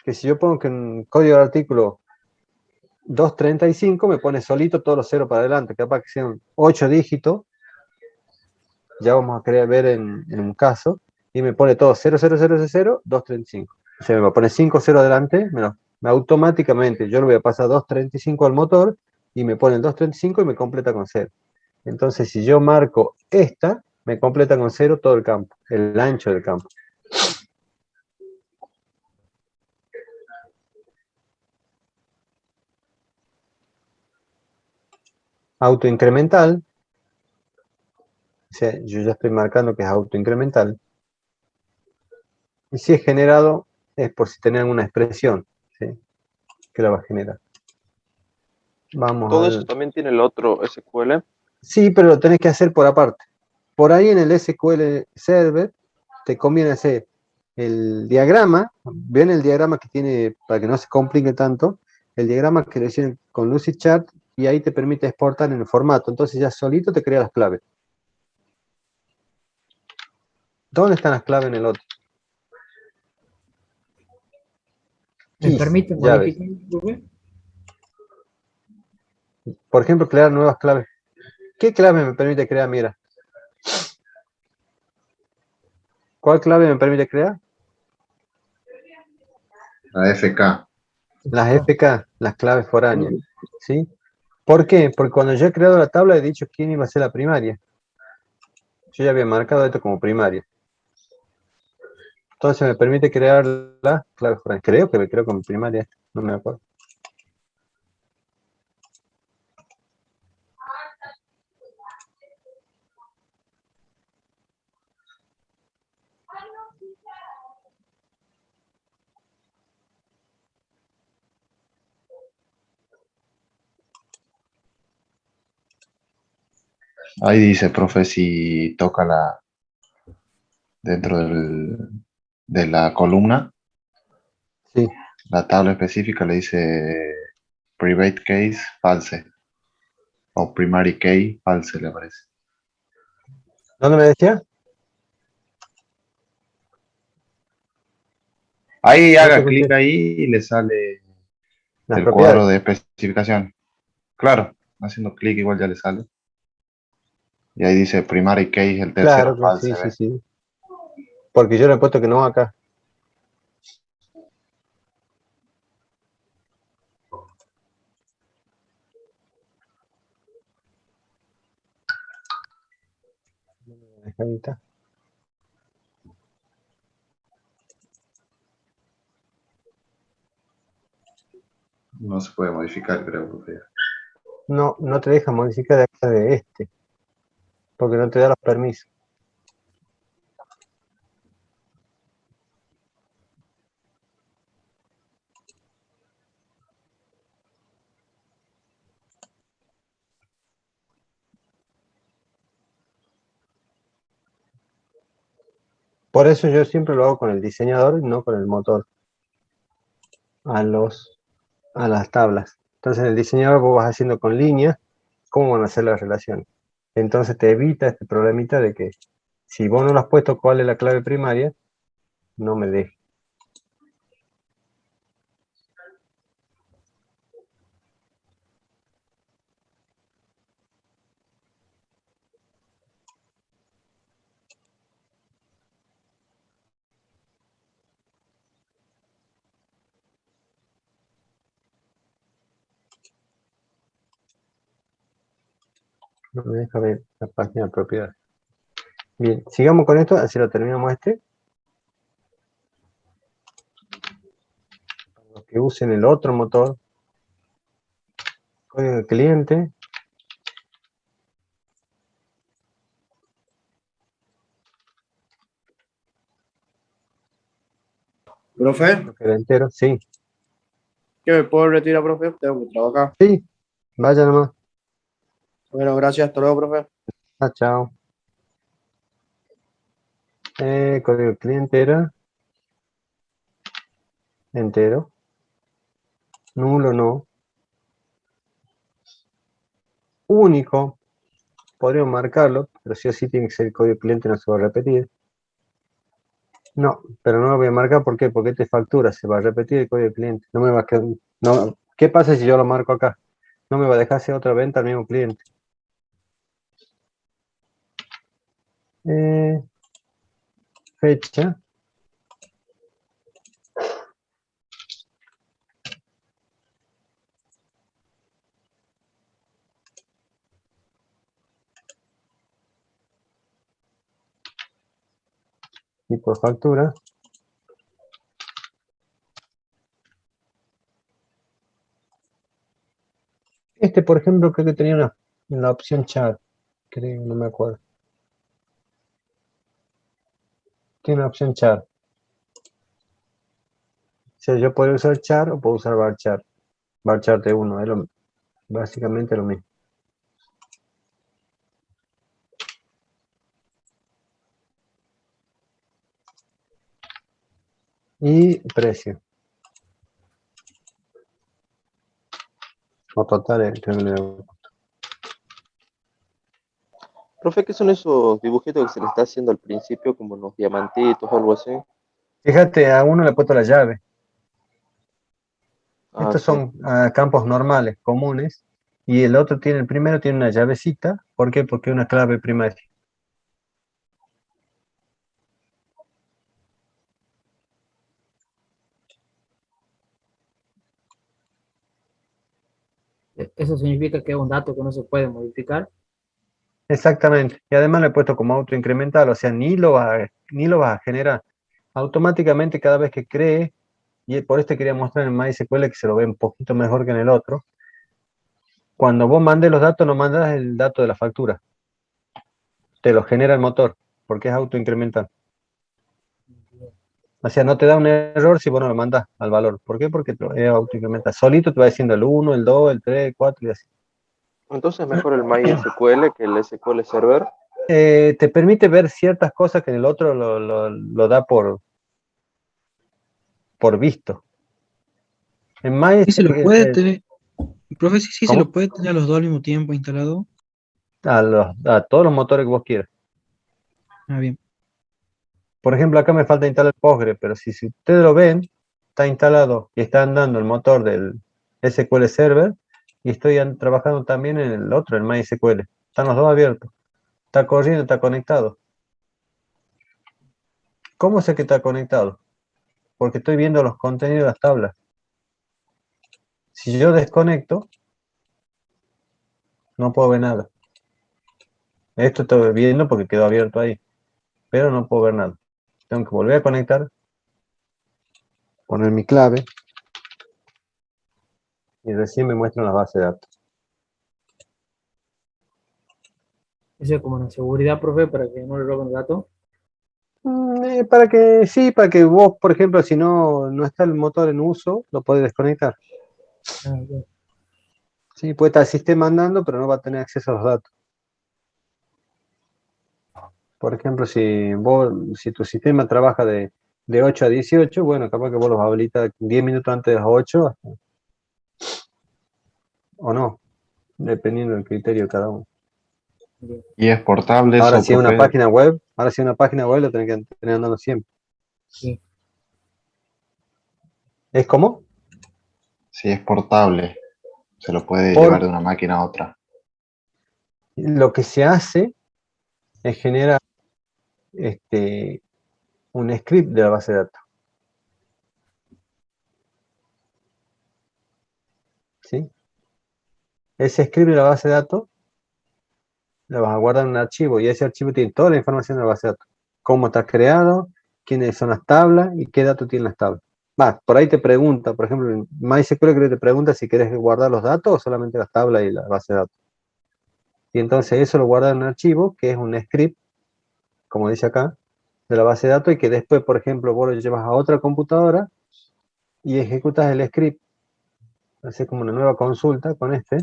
Speaker 1: Que si yo pongo que en código de artículo 235 me pone solito todos los ceros para adelante, capaz que sean 8 dígitos, ya vamos a ver en un caso, y me pone todo 0, 0, 0, 0, 235. O sea, me va a poner 5 0 adelante, automáticamente yo le voy a pasar 235 al motor, y me pone el 235 y me completa con 0. Entonces, si yo marco esta, me completa con 0 todo el campo, el ancho del campo. Autoincremental. O sea, yo ya estoy marcando que es autoincremental. Y si es generado, es por si tenía alguna expresión, ¿sí? Que la va a generar. Vamos
Speaker 6: Todo
Speaker 1: a
Speaker 6: eso
Speaker 1: ver.
Speaker 6: también tiene el otro SQL.
Speaker 1: Sí, pero lo tenés que hacer por aparte. Por ahí en el SQL Server te conviene hacer el diagrama. Ven el diagrama que tiene, para que no se complique tanto, el diagrama que le hicieron con Lucidchart y ahí te permite exportar en el formato. Entonces ya solito te crea las claves. ¿Dónde están las claves en el otro?
Speaker 2: ¿Me
Speaker 1: Keys,
Speaker 2: permite
Speaker 1: llaves.
Speaker 2: modificar, Rubén?
Speaker 1: Por ejemplo, crear nuevas claves. ¿Qué clave me permite crear? Mira. ¿Cuál clave me permite crear?
Speaker 5: La FK.
Speaker 1: Las FK, las claves foráneas. ¿Sí? ¿Por qué? Porque cuando yo he creado la tabla he dicho quién iba a ser la primaria. Yo ya había marcado esto como primaria. Entonces me permite crear las claves foráneas. Creo que me creo como primaria. No me acuerdo.
Speaker 5: Ahí dice, profe, si toca dentro de la columna,
Speaker 1: Sí.
Speaker 5: la tabla específica le dice private case false o primary key false, le aparece.
Speaker 1: ¿Dónde me decía?
Speaker 5: Ahí
Speaker 1: No te
Speaker 5: haga
Speaker 1: escuché.
Speaker 5: clic ahí y le sale
Speaker 1: Las
Speaker 5: el
Speaker 1: propiedades.
Speaker 5: cuadro de especificación. Claro, haciendo clic igual ya le sale. Y ahí dice primary key, el tercero
Speaker 1: Claro,
Speaker 5: false,
Speaker 1: sí, sí,
Speaker 5: ¿ve?
Speaker 1: sí. Porque yo le he puesto que no acá. Ahí está.
Speaker 5: No se puede modificar, creo, profe.
Speaker 1: No, no te deja modificar de acá de este. Porque no te da los permisos. Por eso yo siempre lo hago con el diseñador y no con el motor. A las tablas. Entonces en el diseñador vos vas haciendo con líneas cómo van a ser las relaciones. Entonces te evita este problemita de que si vos no lo has puesto cuál es la clave primaria, no me deje. No me deja ver la página de propiedad. Bien, sigamos con esto, así lo terminamos este. Para los que usen el otro motor, código de cliente.
Speaker 11: Profe,
Speaker 1: Lo que era entero, sí.
Speaker 11: ¿qué me puedo retirar, profe? Tengo que trabajar.
Speaker 1: Sí, vaya nomás.
Speaker 11: Bueno, gracias, hasta luego, profe.
Speaker 1: Ah, chao. Código de cliente era entero. Nulo no. Único. Podríamos marcarlo, pero sí o sí tiene que ser el código de cliente, no se va a repetir. No, pero no lo voy a marcar, ¿por qué? Porque este factura, se va a repetir el código de cliente. No me va a quedar, no, ¿qué pasa si yo lo marco acá? No me va a dejar hacer otra venta al mismo cliente. Fecha. Y por factura. Este, por ejemplo, creo que tenía la opción chat. Creo, no me acuerdo. Tiene una opción char. O sea, yo puedo usar char o puedo usar varchar. Varchar de uno, es básicamente lo mismo. Y precio. O total,
Speaker 6: Profe, ¿qué son esos dibujitos que se le está haciendo al principio, como unos diamantitos o algo así?
Speaker 1: Fíjate, a uno le he puesto la llave.
Speaker 6: Ah,
Speaker 1: Estos
Speaker 6: sí.
Speaker 1: son campos normales, comunes, Y el otro tiene, el primero tiene una llavecita. ¿Por qué? Porque es una clave primaria.
Speaker 2: Eso significa que es un dato que no se puede modificar.
Speaker 1: Exactamente. Y además lo he puesto como autoincremental, o sea, ni lo vas a generar. Automáticamente cada vez que cree, y por esto quería mostrar en MySQL que se lo ve un poquito mejor que en el otro. Cuando vos mandes los datos, no mandas el dato de la factura. Te lo genera el motor, porque es autoincremental. O sea, no te da un error si vos no lo mandas al valor. ¿Por qué? Porque es autoincremental. Solito te va diciendo el 1, el 2, el 3, el 4 y así.
Speaker 6: Entonces mejor el MySQL que el SQL Server.
Speaker 1: Te permite ver ciertas cosas que en el otro lo da por visto. En
Speaker 12: Sí se lo puede tener, profe, sí se
Speaker 1: ¿cómo?
Speaker 12: lo puede tener a los dos al mismo tiempo instalado.
Speaker 1: A todos los motores que vos quieras.
Speaker 12: Ah, bien.
Speaker 1: Por ejemplo, acá me falta instalar Postgre, pero si ustedes lo ven, está instalado y está andando el motor del SQL Server y estoy trabajando también en el otro, el MySQL. Están los dos abiertos. Está corriendo, está conectado. ¿Cómo sé que está conectado? Porque estoy viendo los contenidos de las tablas. Si yo desconecto, no puedo ver nada. Esto estoy viendo porque quedó abierto ahí, pero no puedo ver nada. Tengo que volver a conectar, poner mi clave y recién me muestran la base de datos.
Speaker 2: Eso es como una seguridad, profe, para que no le roben el dato.
Speaker 1: Para que vos, por ejemplo, si no está el motor en uso, lo podés desconectar.
Speaker 2: Ah, bien.
Speaker 1: Sí, puede estar el sistema andando, pero no va a tener acceso a los datos. Por ejemplo, si tu sistema trabaja de 8 a 18, bueno, capaz que vos los habilitas 10 minutos antes de las 8, o no, dependiendo del criterio de cada uno.
Speaker 2: Bien.
Speaker 5: Y es portable
Speaker 1: Ahora,
Speaker 5: eso,
Speaker 1: si es una
Speaker 5: profe.
Speaker 1: página web, lo tenés que tener andando siempre.
Speaker 2: Sí.
Speaker 1: ¿Es como?
Speaker 5: Si es portable, se lo puede llevar
Speaker 1: Por
Speaker 5: de una máquina a otra.
Speaker 1: lo que se hace es generar un script de la base de datos. ¿Sí? Ese script de la base de datos lo vas a guardar en un archivo y ese archivo tiene toda la información de la base de datos. Cómo está creado, quiénes son las tablas y qué datos tienen las tablas. Por ahí te pregunta, por ejemplo, en MySQL creo que te pregunta si querés guardar los datos o solamente las tablas y la base de datos. Y entonces eso lo guarda en un archivo que es un script, como dice acá, de la base de datos y que después, por ejemplo, vos lo llevas a otra computadora y ejecutas el script. Haces como una nueva consulta con este.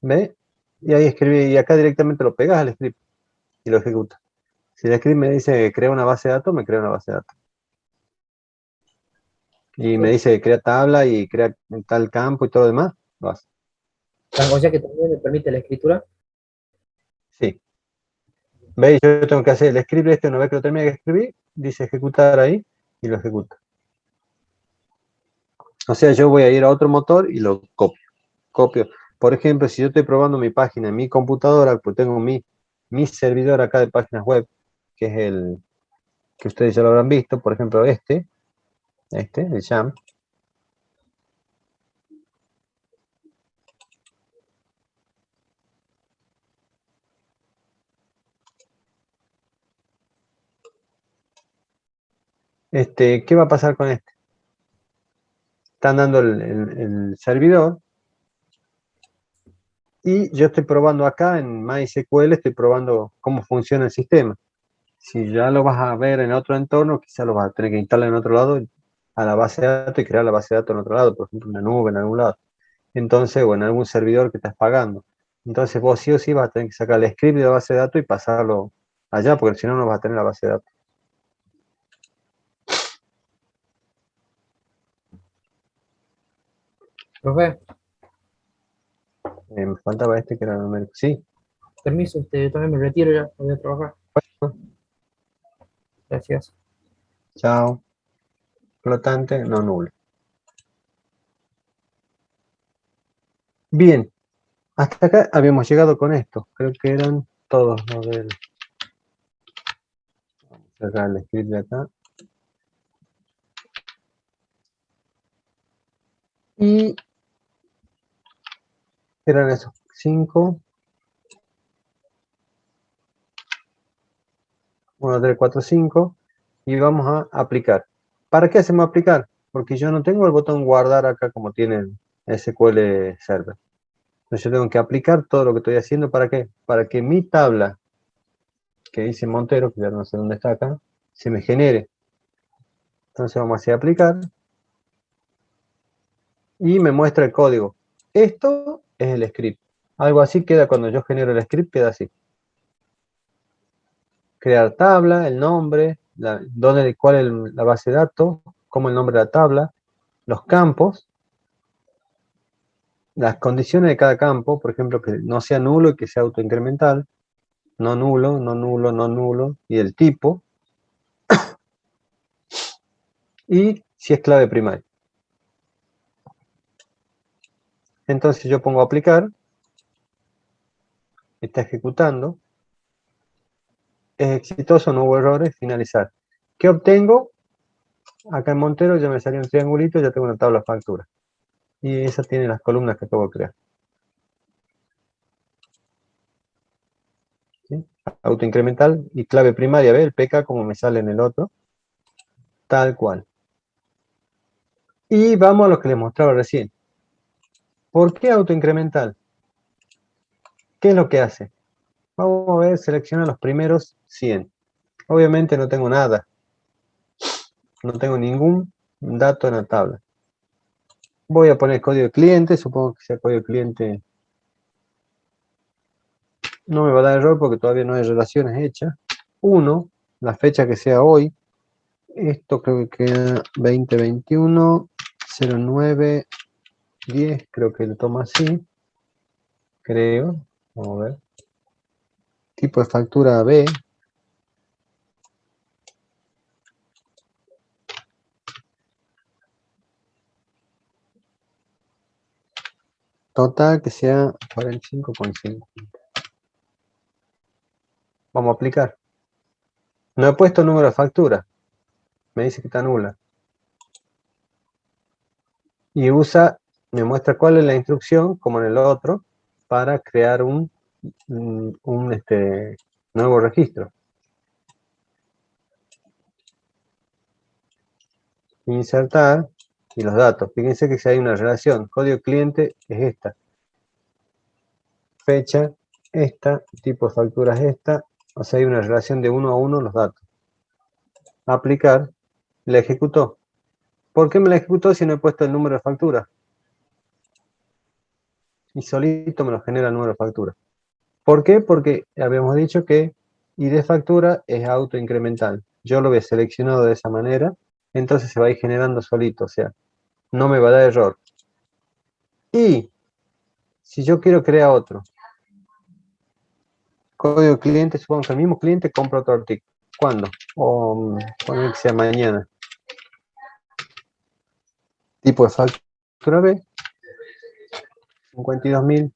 Speaker 1: ¿Ve? Y ahí escribí, y acá directamente lo pegas al script y lo ejecutas. Si el script me dice crea una base de datos, me crea una base de datos. Y me dice crea tabla y crea tal campo y todo lo demás, lo hace.
Speaker 2: O sea que también le permite la escritura.
Speaker 1: Sí. ¿Veis? Yo tengo que hacer el script una vez que lo termine de escribir, dice ejecutar ahí y lo ejecuta. O sea, yo voy a ir a otro motor y lo copio. Por ejemplo, si yo estoy probando mi página en mi computadora, pues tengo mi servidor acá de páginas web, que es el que ustedes ya lo habrán visto, por ejemplo, el Jam. ¿Qué va a pasar con este? Están dando el servidor y yo estoy probando acá en MySQL, estoy probando cómo funciona el sistema. Si ya lo vas a ver en otro entorno, quizás lo vas a tener que instalar en otro lado a la base de datos y crear la base de datos en otro lado, por ejemplo, en una nube, en algún lado. Entonces, o en algún servidor que estás pagando. Entonces vos sí o sí vas a tener que sacar el script de la base de datos y pasarlo allá, porque si no, no vas a tener la base de datos.
Speaker 2: Profe,
Speaker 1: Me faltaba que era numérico. Sí.
Speaker 2: permiso, yo también me retiro ya, voy a trabajar.
Speaker 1: Bueno,
Speaker 2: Gracias.
Speaker 1: chao. flotante no nulo. Bien, hasta acá habíamos llegado con esto. Creo que eran todos. A ver. Vamos a cerrar el script de acá. Y eran esos 5. 1, 3, 4, 5. Y vamos a aplicar. ¿Para qué hacemos aplicar? Porque yo no tengo el botón guardar acá como tiene el SQL Server. Entonces yo tengo que aplicar todo lo que estoy haciendo. ¿Para qué? Para que mi tabla que dice Montero, que ya no sé dónde está acá, se me genere. Entonces vamos a hacer aplicar. Y me muestra el código. Esto es el script. Algo así queda cuando yo genero el script, queda así. Crear tabla, el nombre, cuál es la base de datos, cómo el nombre de la tabla, los campos, las condiciones de cada campo, por ejemplo, que no sea nulo y que sea autoincremental, no nulo, no nulo, no nulo, y el tipo, y si es clave primaria. Entonces yo pongo aplicar, está ejecutando, es exitoso, no hubo errores, finalizar. ¿Qué obtengo? Acá en Montero ya me salió un triangulito, ya tengo una tabla factura. Y esa tiene las columnas que acabo de crear. ¿Sí? Autoincremental y clave primaria, ¿ve? El PK como me sale en el otro. Tal cual. Y vamos a lo que les mostraba recién. ¿Por qué autoincremental? ¿Qué es lo que hace? Vamos a ver, selecciona los primeros 100. Obviamente no tengo nada. No tengo ningún dato en la tabla. Voy a poner código de cliente, supongo que sea código de cliente. No me va a dar error porque todavía no hay relaciones hechas. 1, la fecha que sea hoy. Esto creo que queda 2021, 09, 10, creo que lo toma así. Creo. Vamos a ver. Tipo de factura B. Total que sea 45,5. Vamos a aplicar. No he puesto número de factura. Me dice que está nula. Y me muestra cuál es la instrucción, como en el otro, para crear un nuevo registro. Insertar y los datos. Fíjense que si hay una relación, código cliente es esta. Fecha, esta, tipo de factura es esta. O sea, hay una relación de 1 a 1 los datos. Aplicar, la ejecutó. ¿Por qué me la ejecutó si no he puesto el número de factura? Y solito me lo genera el número de factura. ¿Por qué? Porque habíamos dicho que ID factura es autoincremental. Yo lo había seleccionado de esa manera, entonces se va a ir generando solito, o sea, no me va a dar error. Y si yo quiero crear otro, código cliente, supongo que el mismo cliente compra otro artículo. ¿Cuándo? O poner que sea mañana. Tipo de factura B, 52.000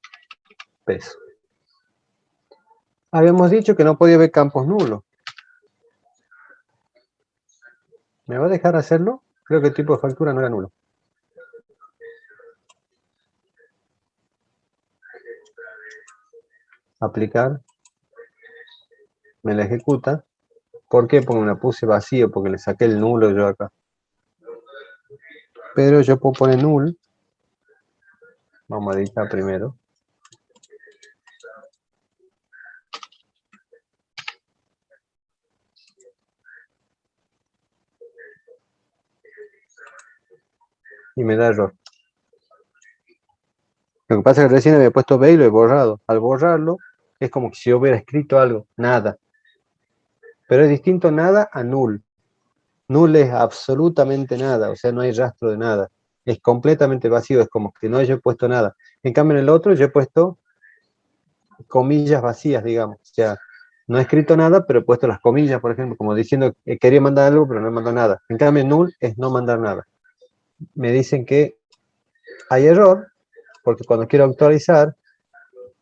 Speaker 1: pesos. Habíamos dicho que no podía haber campos nulos. ¿Me va a dejar hacerlo? Creo que el tipo de factura no era nulo. Aplicar. Me la ejecuta. ¿Por qué? Porque me la puse vacío, porque le saqué el nulo yo acá. Pero yo puedo poner null. Vamos a editar primero. Y me da error. Lo que pasa es que recién había puesto B y lo he borrado. Al borrarlo, es como si yo hubiera escrito algo. Nada. Pero es distinto nada a null. Null es absolutamente nada. O sea, no hay rastro de nada. Es completamente vacío. Es como que no haya puesto nada. En cambio, en el otro yo he puesto comillas vacías, digamos. O sea, No he escrito nada, pero he puesto las comillas, por ejemplo, como diciendo que quería mandar algo, pero no he mandado nada. En cambio, null es no mandar nada. Me dicen que hay error, porque cuando quiero actualizar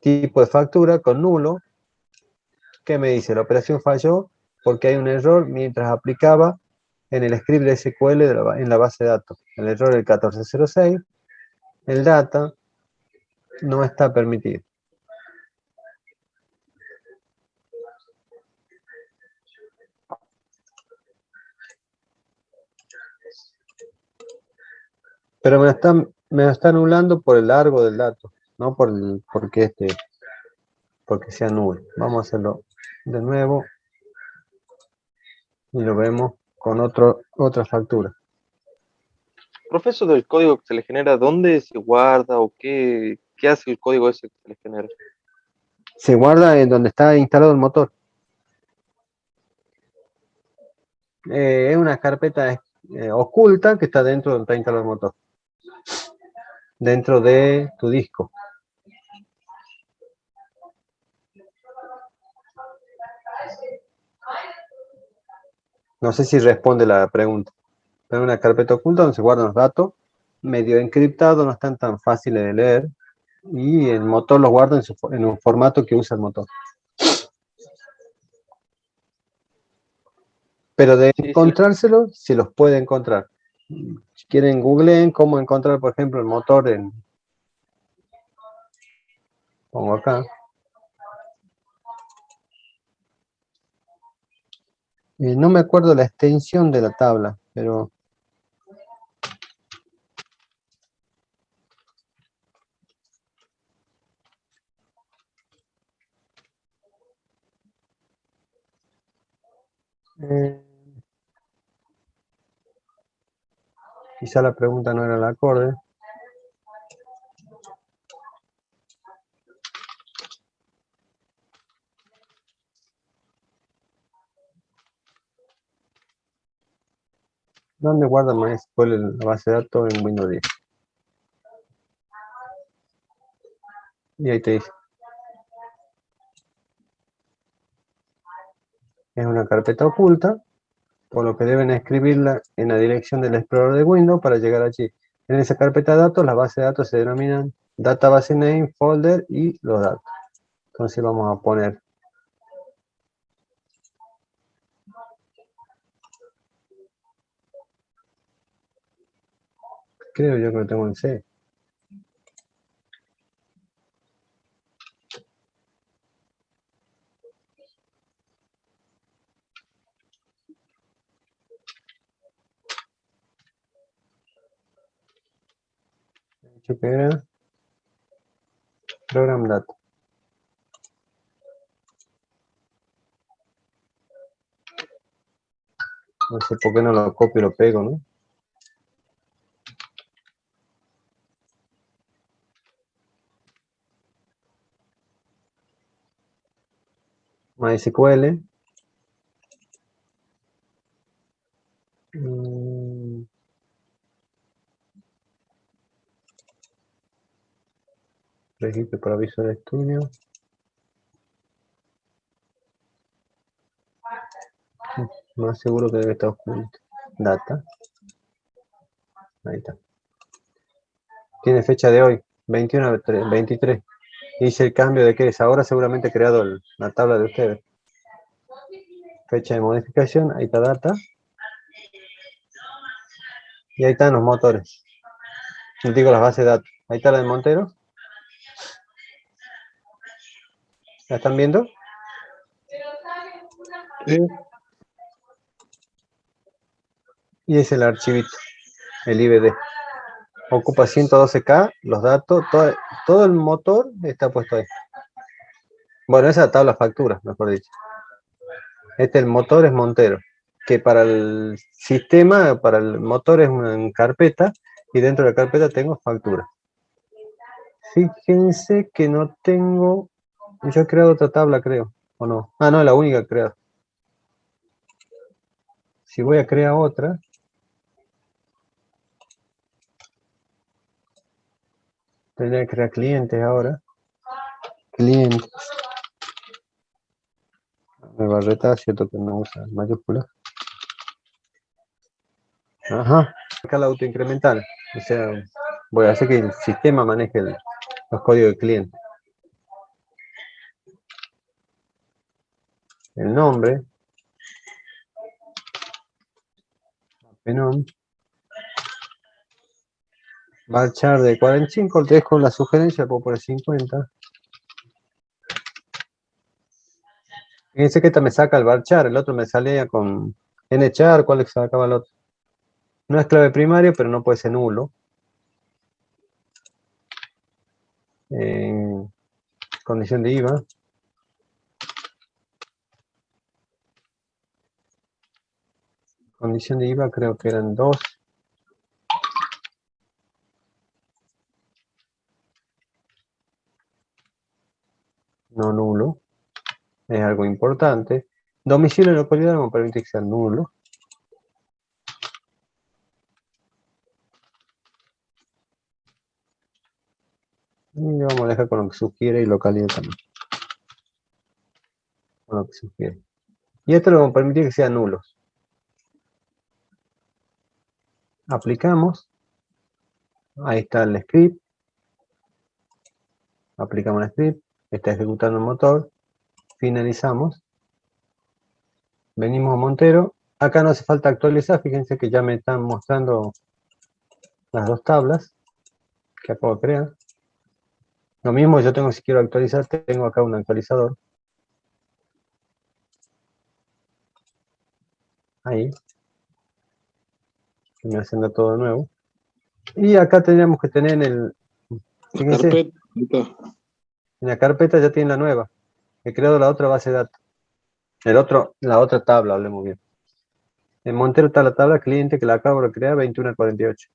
Speaker 1: tipo de factura con nulo, ¿qué me dice? La operación falló porque hay un error mientras aplicaba en el script de SQL en la base de datos. El error del 1406, el data no está permitido. Pero me lo está anulando por el largo del dato, no porque sea nulo. Vamos a hacerlo de nuevo y lo vemos con otra factura.
Speaker 6: Profesor, del código que se le genera, ¿dónde se guarda o qué hace el código ese que se le genera?
Speaker 1: Se guarda en donde está instalado el motor. Es una carpeta oculta que está dentro de donde está instalado el motor. Dentro de tu disco. No sé si responde la pregunta. Es una carpeta oculta donde se guardan los datos, medio encriptados, no están tan fáciles de leer, y el motor los guarda en un formato que usa el motor. Pero de encontrárselo, se los puede encontrar. Si quieren, googleen cómo encontrar, por ejemplo, el motor pongo acá. No me acuerdo la extensión de la tabla, pero quizá la pregunta no era la acorde. ¿Dónde guarda MySQL en la base de datos en Windows 10? Y ahí te dice. Es una carpeta oculta, por lo que deben escribirla en la dirección del explorador de Windows para llegar allí. En esa carpeta de datos, las bases de datos se denominan database name, folder y los datos. Entonces vamos a poner creo yo que lo tengo en C. Dicho que era program data. No sé por qué no lo copio y lo pego, ¿no? MySQL. Registro para aviso de estudio. Más seguro que debe estar oculto. Data. Ahí está. Tiene fecha de hoy, 21 23. Hice el cambio de que es ahora seguramente he creado la tabla de ustedes. Fecha de modificación, ahí está data. Y ahí están los motores. Les digo las bases de datos. Ahí está la de Montero. ¿La están viendo?
Speaker 10: Sí.
Speaker 1: Y es el archivito, el IBD. Ocupa 112K, los datos, todo el motor está puesto ahí. Bueno, esa tabla factura, mejor dicho. El motor es Montero, que para el sistema, para el motor es una carpeta, y dentro de la carpeta tengo factura. Fíjense que no tengo, yo he creado otra tabla, creo, o no. Ah, no, es la única creada. Si voy a crear otra, tendría que crear clientes ahora. Clientes. barreta, cierto que no usa mayúsculas. Ajá, acá la autoincremental. O sea, voy a hacer que el sistema maneje los códigos del cliente. El nombre. Penon. Varchar de 45, te dejo la sugerencia, puedo poner 50. Fíjense que esta me saca el varchar, el otro me salía con nchar, ¿cuál sacaba el otro? No es clave primario, pero no puede ser nulo. Condición de IVA. Condición de IVA creo que eran 2. No nulo. Es algo importante. Domicilio y localidad no permite que sea nulo. Y lo vamos a dejar con lo que sugiere y localidad también. Con lo que sugiere. Y esto lo vamos a permitir que sean nulos. Aplicamos. Ahí está el script. Aplicamos el script. Está ejecutando el motor. Finalizamos. Venimos a Montero. Acá no hace falta actualizar. Fíjense que ya me están mostrando las dos tablas que acabo de crear. Lo mismo yo tengo, si quiero actualizar, tengo acá un actualizador. Ahí. Que me haciendo todo de nuevo. Y acá tendríamos que tener en el... Fíjense, en la carpeta ya tiene la nueva. He creado la otra base de datos. La otra tabla, hablemos bien. En Montero está la tabla cliente que la acabo de crear, 2148.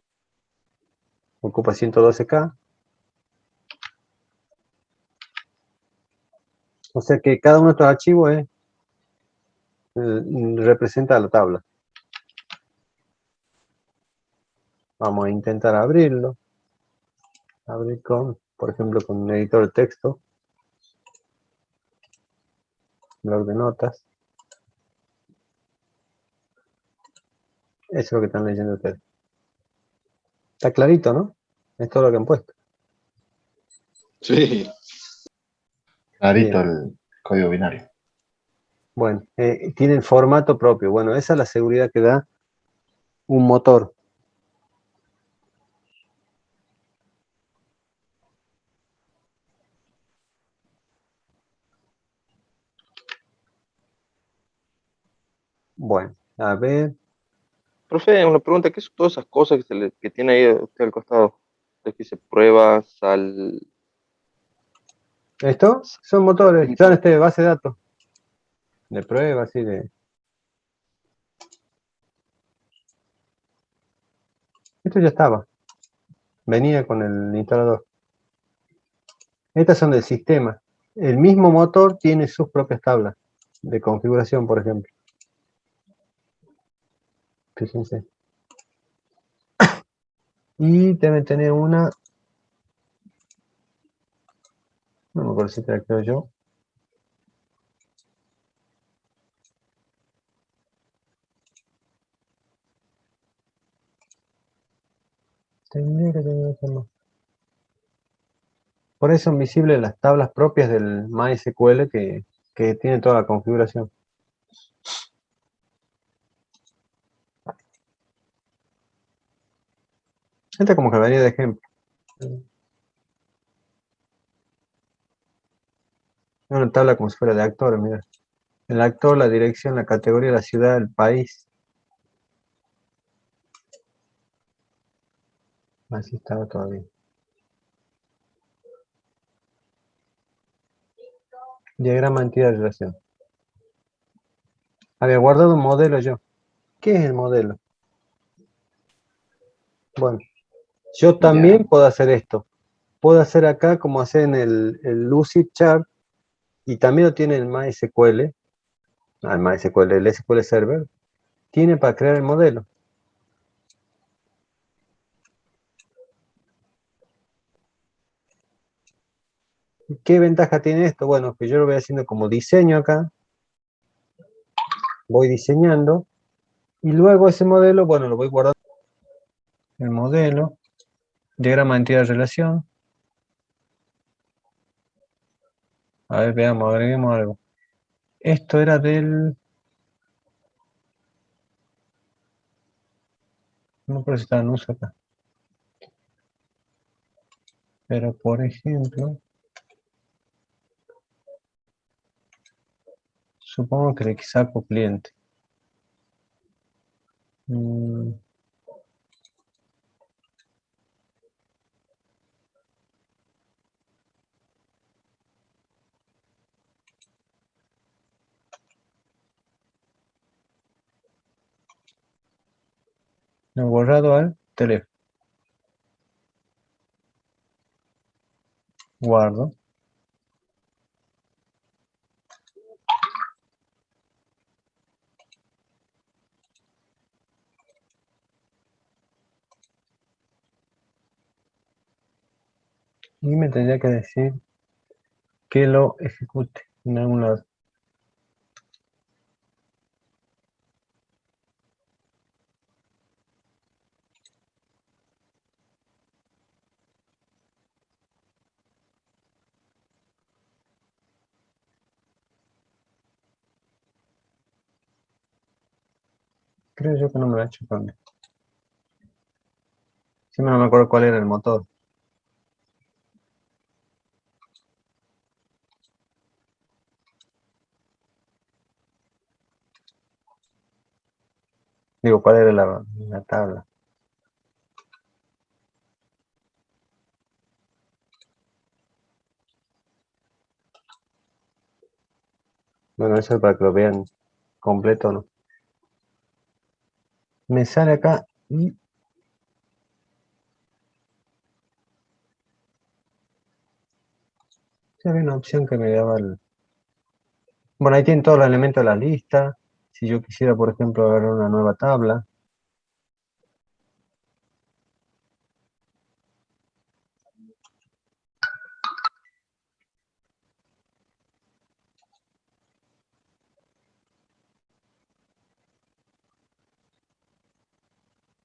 Speaker 1: Ocupa 112K. O sea que cada uno de estos archivos representa la tabla. Vamos a intentar abrirlo. Abrir con, por ejemplo, con un editor de texto. Blog de notas. Eso es lo que están leyendo ustedes. Está clarito, ¿no? Es todo lo que han puesto.
Speaker 10: Sí.
Speaker 5: Clarito
Speaker 1: Bien.
Speaker 5: el código binario.
Speaker 1: Bueno, tienen formato propio. Bueno, esa es la seguridad que da un motor. Bueno, a ver.
Speaker 6: Profe, una pregunta, ¿qué son todas esas cosas que tiene ahí usted al costado? Es que dice pruebas,
Speaker 1: ¿Esto? Son motores, son base de datos. De pruebas y de... Esto ya estaba. Venía con el instalador. Estas son del sistema. El mismo motor tiene sus propias tablas de configuración, por ejemplo. Fíjense. Y deben tener una... No me acuerdo si te la creo yo. Tendría que tener otra más. Por eso son visibles las tablas propias del MySQL que tiene toda la configuración. Esta como que venía de ejemplo. Es una tabla como si fuera de actores, mira. El actor, la dirección, la categoría, la ciudad, el país. Así estaba todavía. Diagrama entidad de relación. Había guardado un modelo yo. ¿Qué es el modelo? Bueno, yo también puedo hacer esto. Puedo hacer acá como hacer en el Lucid Chart y también lo tiene el MySQL. El MySQL, el SQL Server. Tiene para crear el modelo. ¿Qué ventaja tiene esto? Bueno, que yo lo voy haciendo como diseño acá. voy diseñando y luego ese modelo, bueno, lo voy guardando. El modelo, diagrama de entidad de relación. A ver, veamos, agreguemos algo. Esto era del... No creo que está en uso acá. Pero, por ejemplo, supongo que le saco cliente. Lo he borrado al teléfono. Guardo. Y me tendría que decir que lo ejecute en algún lado. Creo yo que no me lo ha hecho con... Sí, no me acuerdo cuál era el motor. Digo, cuál era la tabla. Bueno, eso es para que lo vean completo, ¿no? Me sale acá y... Ya había una opción que me daba el... Bueno, ahí tienen todos los elementos de la lista. Si yo quisiera, por ejemplo, agarrar una nueva tabla.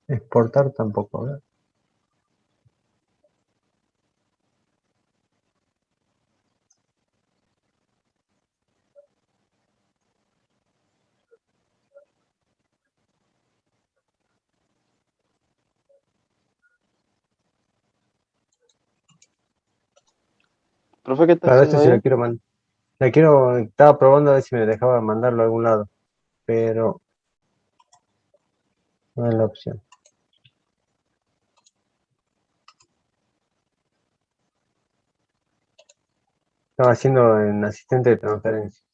Speaker 1: Exportar tampoco, ¿verdad?
Speaker 6: Profe, ¿qué está
Speaker 1: Claro, esto
Speaker 6: haciendo
Speaker 1: sí
Speaker 6: ahí?
Speaker 1: lo quiero mandar. Estaba probando a ver si me dejaba mandarlo a algún lado. Pero no es la opción. Estaba haciendo en asistente de transferencia.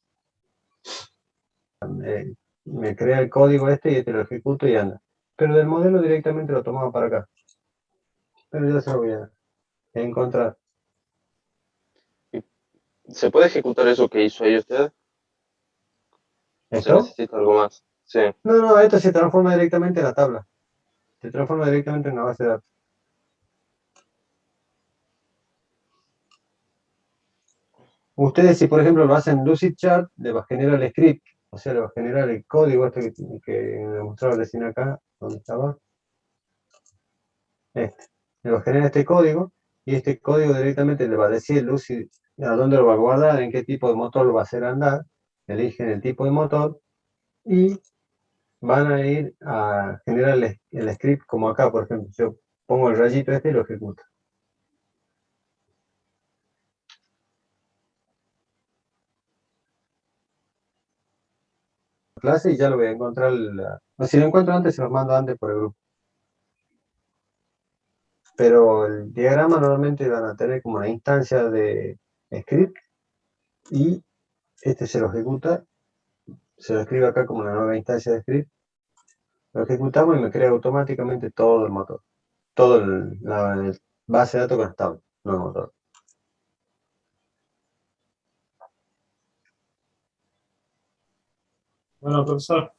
Speaker 1: Me crea el código este y te lo ejecuto y anda. Pero del modelo directamente lo tomaba para acá. Pero ya se lo voy a encontrar.
Speaker 6: ¿Se puede ejecutar eso que hizo ahí usted? ¿O se
Speaker 1: ¿Esto?
Speaker 6: necesita algo más? Sí.
Speaker 1: No, esto se transforma directamente en la tabla. Se transforma directamente en una base de datos. Ustedes, si por ejemplo lo hacen Lucidchart, le va a generar el script, o sea, le va a generar el código este que me mostraba recién acá, donde estaba. Este. Le va a generar este código, y este código directamente le va a decir Lucid a dónde lo va a guardar, en qué tipo de motor lo va a hacer andar. Eligen el tipo de motor, y van a ir a generar el script como acá, por ejemplo. Yo pongo el rayito este y lo ejecuto. Clase y ya lo voy a encontrar. No, si lo encuentro antes, se los mando antes por el grupo. Pero el diagrama normalmente van a tener como una instancia de script y este se lo ejecuta, se lo escribe acá como una nueva instancia de script, lo ejecutamos y me crea automáticamente todo el motor, todo la base de datos con estable, no el motor.
Speaker 3: Bueno, profesor.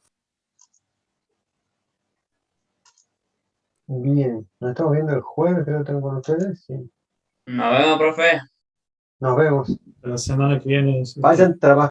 Speaker 1: Bien, nos estamos viendo el jueves, creo que tengo con ustedes. Sí.
Speaker 7: Nos vemos, profe.
Speaker 1: Nos vemos.
Speaker 3: La semana que viene.
Speaker 1: Vayan trabajando.